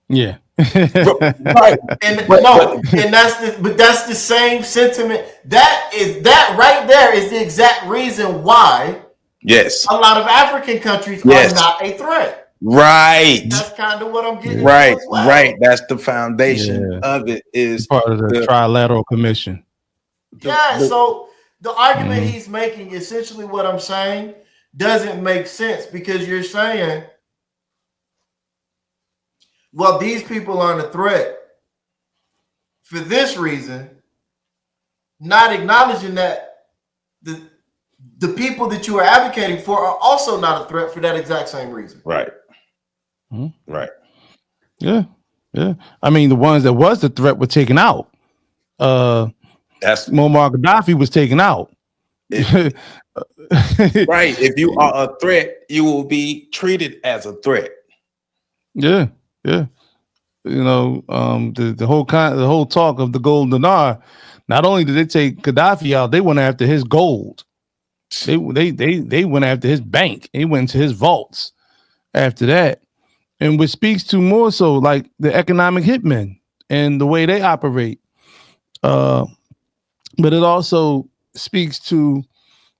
Yeah. Right. And that's the same sentiment. That right there is the exact reason why a lot of African countries are not a threat. Right. That's kind of what I'm getting Right. to as well. Right. That's the foundation of it. Is part of the Trilateral Commission. So the argument he's making, essentially what I'm saying, doesn't make sense because you're saying, well, these people aren't a threat for this reason, not acknowledging that the people that you are advocating for are also not a threat for that exact same reason. Right. Mm-hmm. Right. Yeah. Yeah. I mean, the ones that was the threat were taken out. That's Muammar Gaddafi was taken out. Right. If you are a threat, you will be treated as a threat. Yeah. Yeah. You know, the whole talk of the gold dinar. Not only did they take Gaddafi out, they went after his gold. They went after his bank. They went to his vaults after that. And which speaks to more so like the economic hitmen and the way they operate. But it also speaks to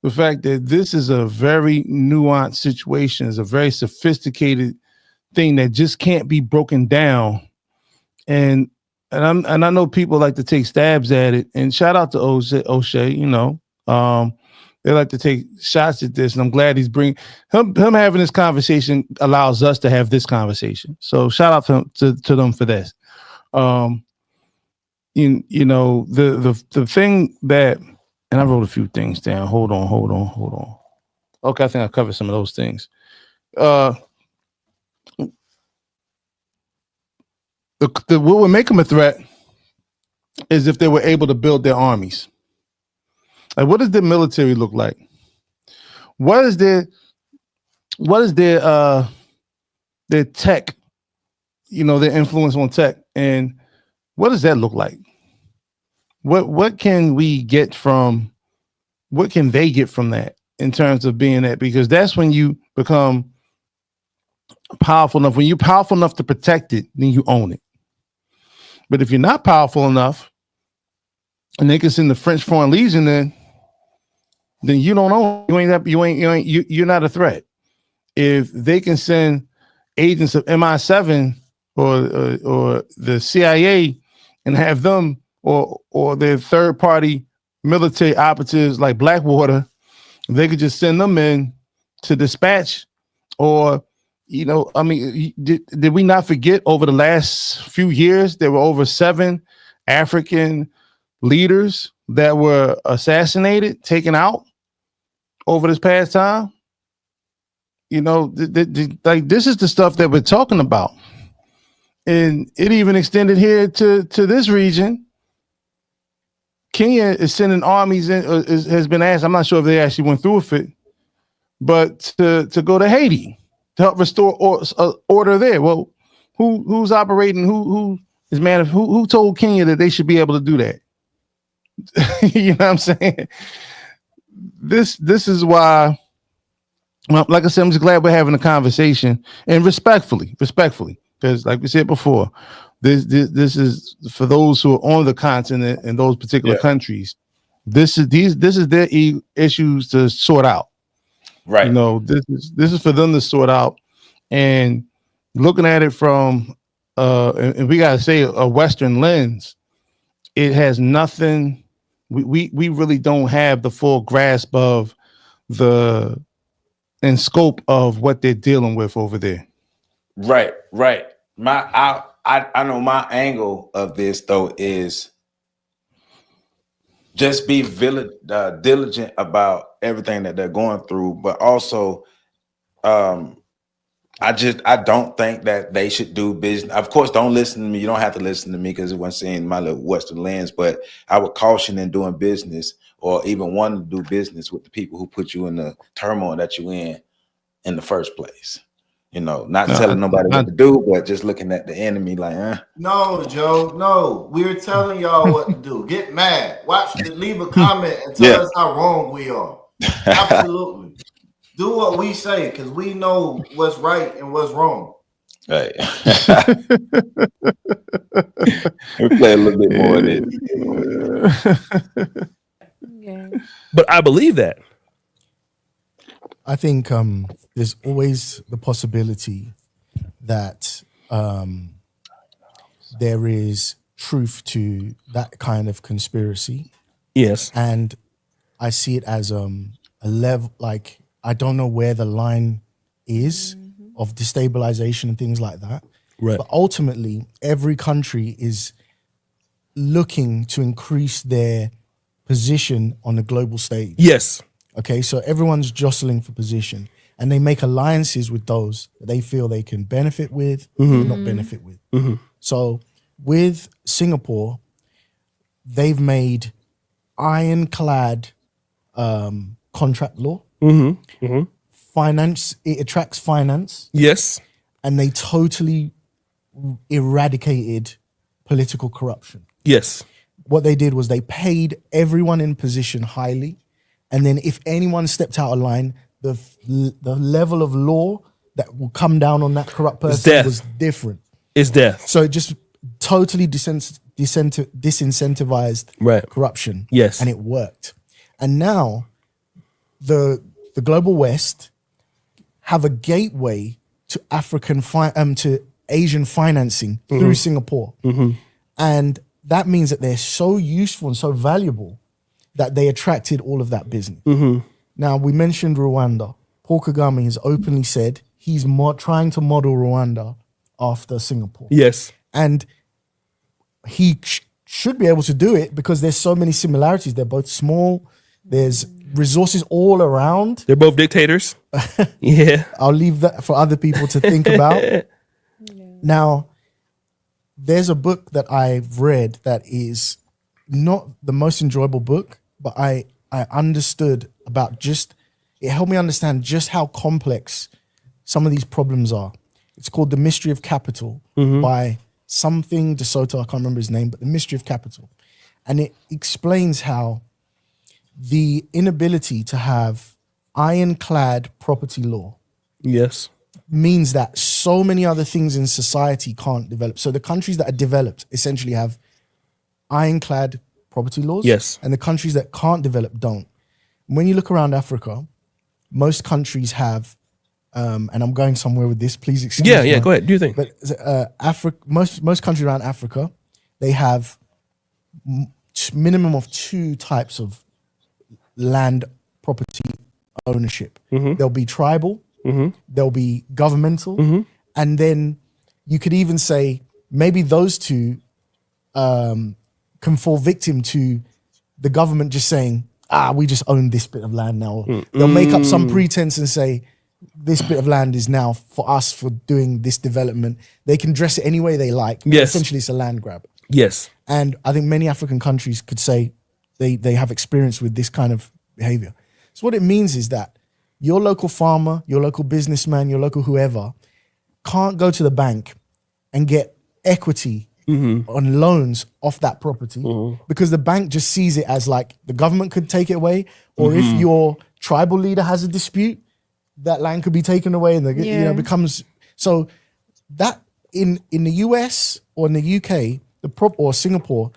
the fact that this is a very nuanced situation. It's a very sophisticated thing that just can't be broken down. And I know people like to take stabs at it. And shout out to O'Shea, you know. They like to take shots at this, and I'm glad he's bringing him having this conversation allows us to have this conversation. So shout out to them for this. You know, the thing that, and I wrote a few things down. Hold on. Okay, I think I covered some of those things. What would make them a threat is if they were able to build their armies. Like, what does their military look like? What is their tech, you know, their influence on tech, and what does that look like? What can they get from that in terms of being that? Because that's when you become powerful enough. When you're powerful enough to protect it, then you own it. But if you're not powerful enough, and they can send the French Foreign Legion in, then you don't own. You're not a threat. If they can send agents of MI7 or the CIA and have them or their third party military operatives like Blackwater, they could just send them in to dispatch. Or, you know, I mean, did we not forget over the last few years there were over 7 African leaders that were assassinated, taken out over this past time? You know, like this is the stuff that we're talking about, and it even extended here to this region. Kenya is sending armies in. Has been asked. I'm not sure if they actually went through with it, but to go to Haiti to help restore order there. Well, who's operating? Who is man? Who told Kenya that they should be able to do that? You know what I'm saying? This is why, well, like I said, I'm just glad we're having a conversation, and respectfully, because like we said before, this is for those who are on the continent and those particular countries. This is their issues to sort out. Right. You know, this is for them to sort out, and looking at it from and we gotta say a Western lens, it has nothing. We really don't have the full grasp of the and scope of what they're dealing with over there. Right. I know my angle of this though is just be diligent about everything that they're going through, but also I don't think that they should do business. Of course, don't listen to me. You don't have to listen to me because it wasn't seeing my little Western lens, but I would caution in doing business or even wanting to do business with the people who put you in the turmoil that you're in the first place. You know, not telling nobody what to do, but just looking at the enemy like, No, Joe, no. We're telling y'all what to do. Get mad. Leave a comment and tell us how wrong we are. Absolutely. Do what we say because we know what's right and what's wrong. Right. We play a little bit more of it. Okay. But I believe that. I think there's always the possibility that there is truth to that kind of conspiracy. Yes. And I see it as a level, like, I don't know where the line is of destabilization and things like that. Right. But ultimately, every country is looking to increase their position on the global stage. Yes. Okay, so everyone's jostling for position, and they make alliances with those that they feel they can benefit with or not benefit with. So with Singapore, they've made ironclad contract law. Finance, it attracts finance, Yes. and they totally eradicated political corruption. Yes. What they did was they paid everyone in position highly, and then if anyone stepped out of line, the level of law that will come down on that corrupt person was different. It's death. So it just totally disincentivized corruption. Yes. And it worked. And now the global West have a gateway to to Asian financing through Singapore. And that means that they're so useful and so valuable that they attracted all of that business. Now, we mentioned Rwanda. Paul Kagame has openly said he's trying to model Rwanda after Singapore. Yes. And he should be able to do it because there's so many similarities. They're both small. There's resources all around. They're both dictators. Yeah. I'll leave that for other people to think about. Now, there's a book that I've read that is not the most enjoyable book, but I understood about it helped me understand just how complex some of these problems are. It's called The Mystery of Capital by something DeSoto, I can't remember his name, but The Mystery of Capital. And it explains how the inability to have ironclad property law means that so many other things in society can't develop. So the countries that are developed essentially have ironclad property laws. Yes. And the countries that can't develop don't. When you look around Africa, most countries have, and I'm going somewhere with this, please excuse me. Yeah, go ahead. Do you think? But most countries around Africa, they have minimum of 2 types of land property ownership. There'll be tribal, there'll be governmental, and then you could even say maybe those 2 can fall victim to the government just saying, we just own this bit of land now. They'll make up some pretense and say, this bit of land is now for us for doing this development. They can dress it any way they like. Yes. Essentially, it's a land grab. Yes. And I think many African countries could say they have experience with this kind of behavior. So what it means is that your local farmer, your local businessman, your local whoever can't go to the bank and get equity on loans off that property because the bank just sees it as like the government could take it away, or if your tribal leader has a dispute, that land could be taken away, and becomes so that in the US or in the UK or Singapore,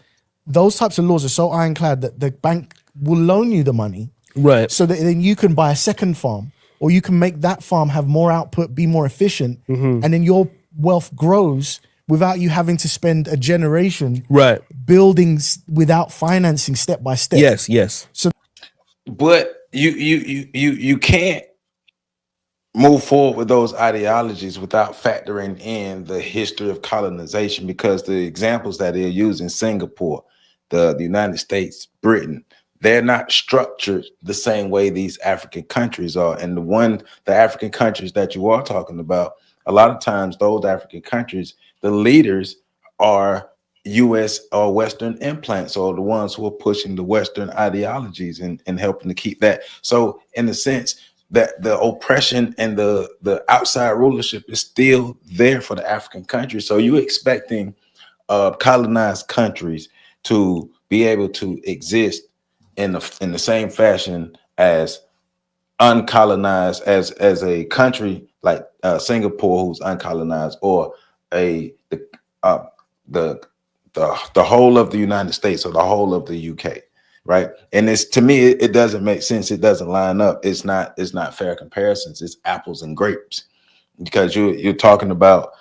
those types of laws are so ironclad that the bank will loan you the money, right? So that then you can buy a second farm, or you can make that farm have more output, be more efficient, and then your wealth grows without you having to spend a generation building without financing step by step. Yes. So, but you can't move forward with those ideologies without factoring in the history of colonization, because the examples that they're using, Singapore, the United States, Britain, they're not structured the same way these African countries are. And the African countries that you are talking about, a lot of times those African countries, the leaders are US or Western implants, or the ones who are pushing the Western ideologies and helping to keep that. So in the sense that the oppression and the outside rulership is still there for the African countries. So you're expecting colonized countries to be able to exist in the same fashion as uncolonized, as a country like Singapore, who's uncolonized, or the whole of the United States or the whole of the UK, right? And it's, to me, it doesn't make sense. It doesn't line up. It's not fair comparisons. It's apples and grapes, because you're talking about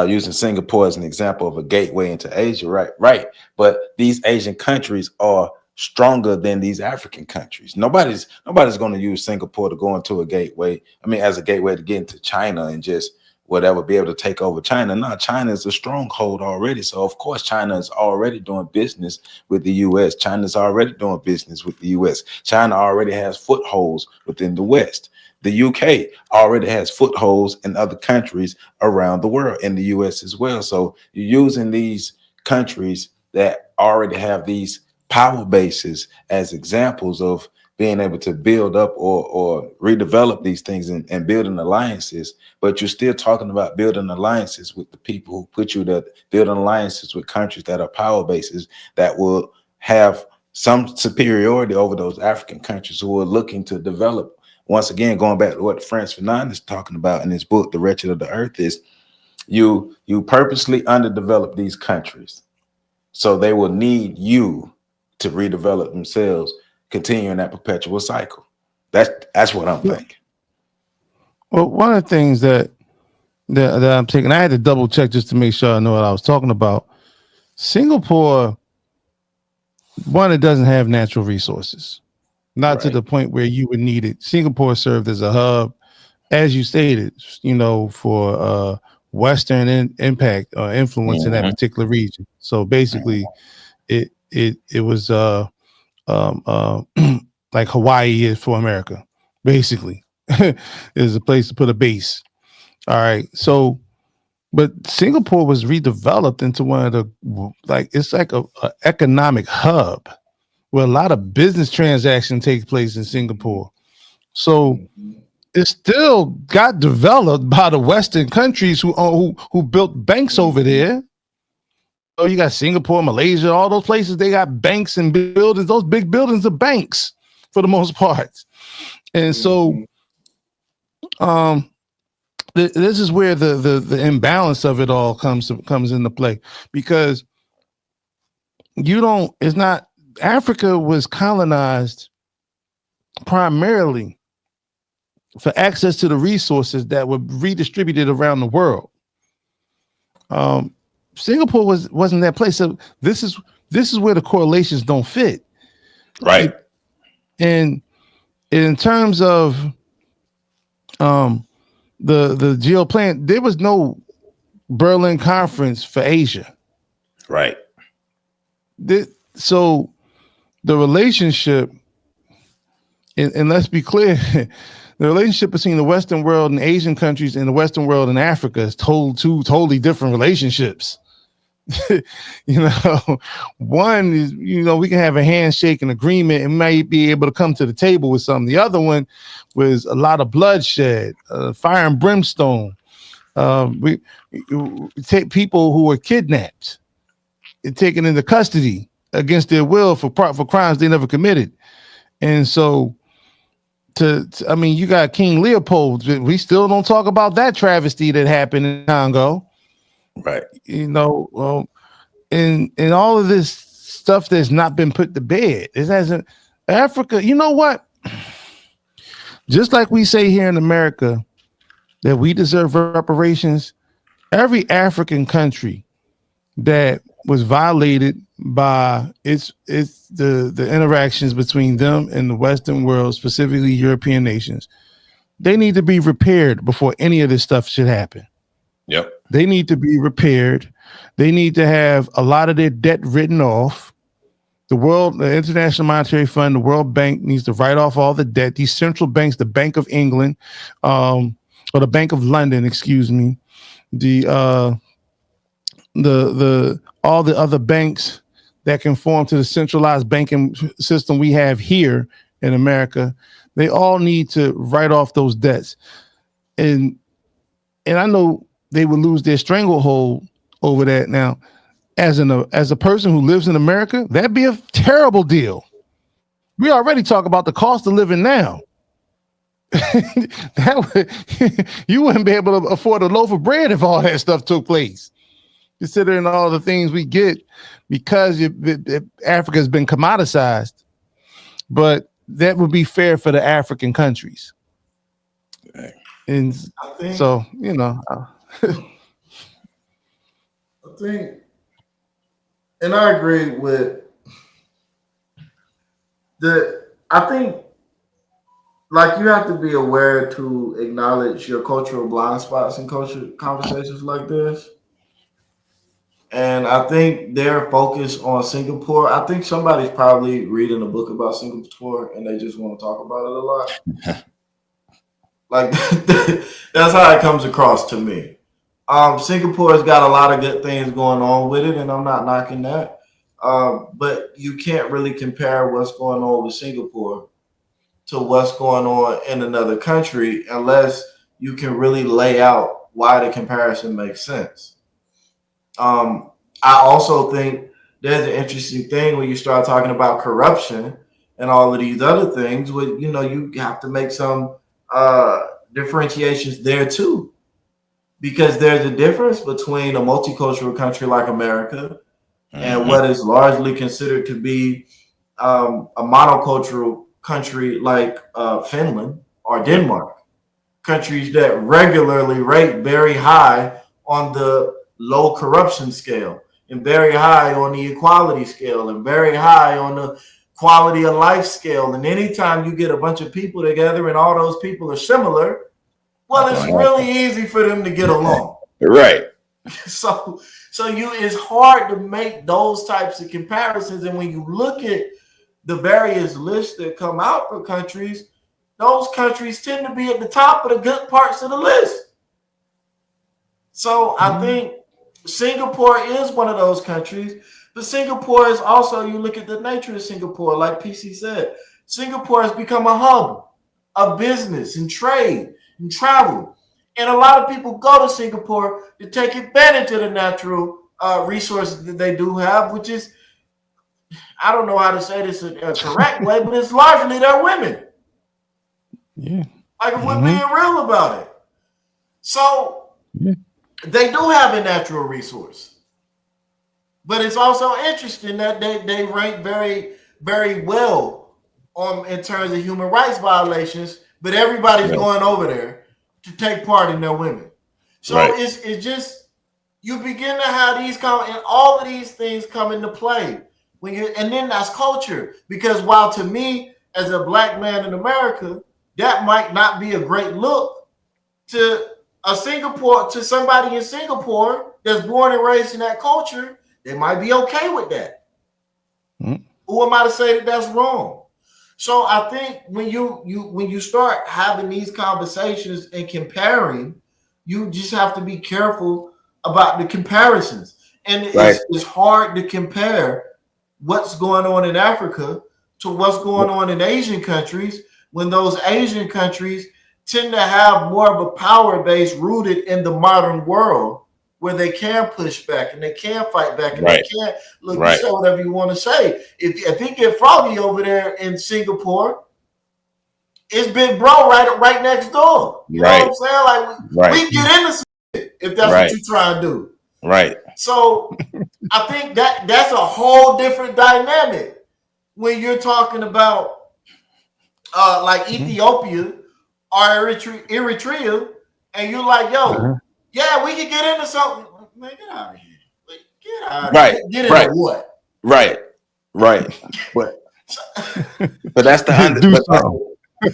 using Singapore as an example of a gateway into Asia, right? Right. But these Asian countries are stronger than these African countries. Nobody's going to use Singapore to go into a gateway. I mean, as a gateway to get into China and just whatever, be able to take over China. No, China is a stronghold already. So of course, China is already doing business with the US. China's already doing business with the US. China already has footholds within the West. The UK already has footholds in other countries around the world, in the US as well. So you're using these countries that already have these power bases as examples of being able to build up or redevelop these things and building alliances. But you're still talking about building alliances with the people who put you to building alliances with countries that are power bases that will have some superiority over those African countries who are looking to develop. Once again, going back to what Frantz Fanon is talking about in his book, The Wretched of the Earth, is you purposely underdevelop these countries. So they will need you to redevelop themselves, continuing that perpetual cycle. That's what I'm thinking. Well, one of the things that I'm taking, I had to double check just to make sure I know what I was talking about. Singapore, one, it doesn't have natural resources. Not to the point where you would need it. Singapore served as a hub, as you stated, for Western impact or influence in that particular region. So basically, it was like Hawaii is for America. Basically, is a place to put a base. All right. So, but Singapore was redeveloped into one of the it's like a economic hub, where a lot of business transactions take place in Singapore. So it still got developed by the Western countries who built banks over there. So you got Singapore, Malaysia, all those places, they got banks and buildings. Those big buildings are banks for the most part. And so this is where the imbalance of it all comes into play, because Africa was colonized primarily for access to the resources that were redistributed around the world. Singapore wasn't that place. So this is where the correlations don't fit. Right. And in terms of the geoplan, there was no Berlin Conference for Asia. Right. So the relationship, and let's be clear, the relationship between the Western world and Asian countries and the Western world and Africa is two totally different relationships. One is, we can have a handshake and agreement and might be able to come to the table with something. The other one was a lot of bloodshed, fire and brimstone. We take people who were kidnapped and taken into custody against their will for crimes they never committed. And so you got King Leopold. We still don't talk about that travesty that happened in Congo. Right. And all of this stuff that's not been put to bed. It hasn't. Africa, you know what? Just like we say here in America that we deserve reparations, every African country that was violated by the interactions between them and the Western world, specifically European nations, they need to be repaired before any of this stuff should happen. Yep. They need to be repaired. They need to have a lot of their debt written off. The International Monetary Fund, the World Bank needs to write off all the debt. These central banks, the Bank of England, or the Bank of London, excuse me, the all the other banks that conform to the centralized banking system we have here in America, they all need to write off those debts. And I know they would lose their stranglehold over that. Now, as a person who lives in America, that'd be a terrible deal. We already talk about the cost of living now. You wouldn't be able to afford a loaf of bread if all that stuff took place. Considering all the things we get because Africa has been commoditized. But that would be fair for the African countries. And so, you know, I think, and I agree with I think, like, you have to be aware to acknowledge your cultural blind spots in culture conversations like this. And I think they're focused on Singapore. I think somebody's probably reading a book about Singapore and they just want to talk about it a lot. Like, that's how it comes across to me. Singapore has got a lot of good things going on with it, and I'm not knocking that. But you can't really compare what's going on with Singapore to what's going on in another country unless you can really lay out why the comparison makes sense. I also think there's an interesting thing when you start talking about corruption and all of these other things. With, you know, you have to make some differentiations there too, because there's a difference between a multicultural country like America and what is largely considered to be a monocultural country like Finland or Denmark, countries that regularly rate very high on the low corruption scale and very high on the equality scale and very high on the quality of life scale. And anytime you get a bunch of people together and all those people are similar, well, it's really easy for them to get along. Right. So it's hard to make those types of comparisons. And when you look at the various lists that come out for countries, those countries tend to be at the top of the good parts of the list. So I think Singapore is one of those countries, but Singapore is also, you look at the nature of Singapore, like PC said, Singapore has become a hub of business and trade and travel. And a lot of people go to Singapore to take advantage of the natural resources that they do have, which is, I don't know how to say this in a correct way, but it's largely their women. Yeah. Like, if we're being real about it. So they do have a natural resource. But it's also interesting that they rank very, very well in terms of human rights violations, but everybody's going over there to take part in their women. So it's just, you begin to have these and all of these things come into play and then that's culture. Because while to me, as a black man in America, that might not be a great look to somebody in Singapore that's born and raised in that culture, they might be okay with that. Who am I to say that that's wrong? So I think when you start having these conversations and comparing, you just have to be careful about the comparisons. And it's hard to compare what's going on in Africa to what's going on in Asian countries, when those Asian countries tend to have more of a power base rooted in the modern world, where they can push back and they can fight back and they can you say whatever you want to say. If he get froggy over there in Singapore, it's Big Bro right next door. You know what I'm saying? Like, we get into some shit if that's what you try to do. Right. So I think that's a whole different dynamic when you're talking about like Ethiopia or Eritrea, and you're like, yo, yeah, we can get into something. Man, get out of here. Get out of here. Get into what? Right. But that's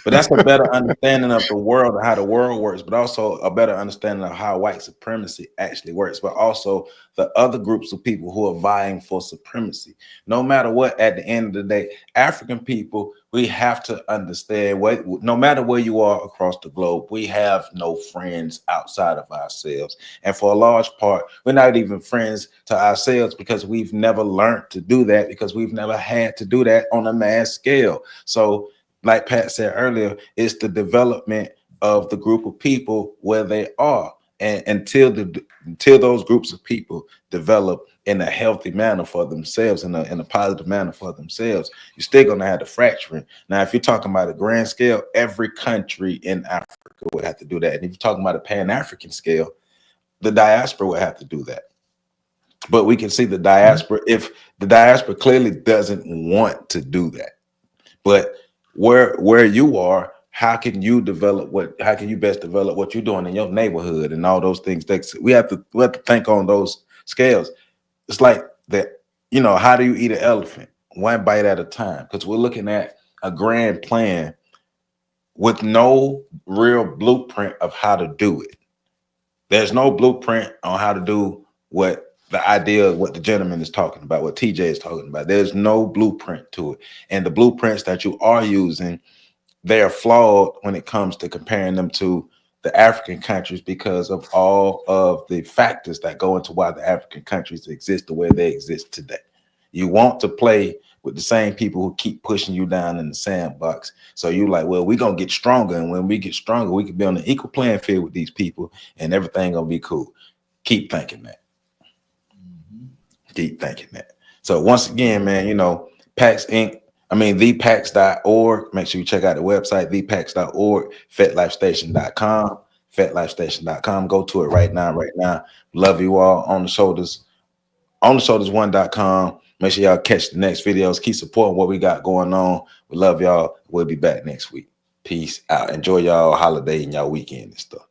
but that's a better understanding of the world and how the world works, but also a better understanding of how white supremacy actually works, but also the other groups of people who are vying for supremacy. No matter what, at the end of the day, African people, we have to understand no matter where you are across the globe, we have no friends outside of ourselves. And for a large part, we're not even friends to ourselves because we've never learned to do that, because we've never had to do that on a mass scale. So like Pat said earlier, it's the development of the group of people where they are. And until those groups of people develop in a healthy manner for themselves, in a positive manner for themselves, you're still going to have the fracturing. Now, if you're talking about a grand scale, every country in Africa would have to do that. And if you're talking about a Pan-African scale, the diaspora would have to do that. But we can see the diaspora, if the diaspora clearly doesn't want to do that. But where you are, how can you best develop what you're doing in your neighborhood and all those things. We have to think on those scales. It's like that, how do you eat an elephant? One bite at a time, because we're looking at a grand plan with no real blueprint of how to do it. There's no blueprint on how to do what the gentleman is talking about, what TJ is talking about. There's no blueprint to it. And the blueprints that you are using, they are flawed when it comes to comparing them to the African countries because of all of the factors that go into why the African countries exist the way they exist today. You want to play with the same people who keep pushing you down in the sandbox. So you're like, well, we're going to get stronger. And when we get stronger, we can be on an equal playing field with these people and everything going to be cool. Keep thinking that. Keep thinking that. So once again, man, PAX Inc. thepax.org. Make sure you check out the website, thepax.org, fetlifestation.com, fetlifestation.com. Go to it right now. Love you all. On the shoulders, one.com. Make sure y'all catch the next videos. Keep supporting what we got going on. We love y'all. We'll be back next week. Peace out. Enjoy y'all holiday and y'all weekend and stuff.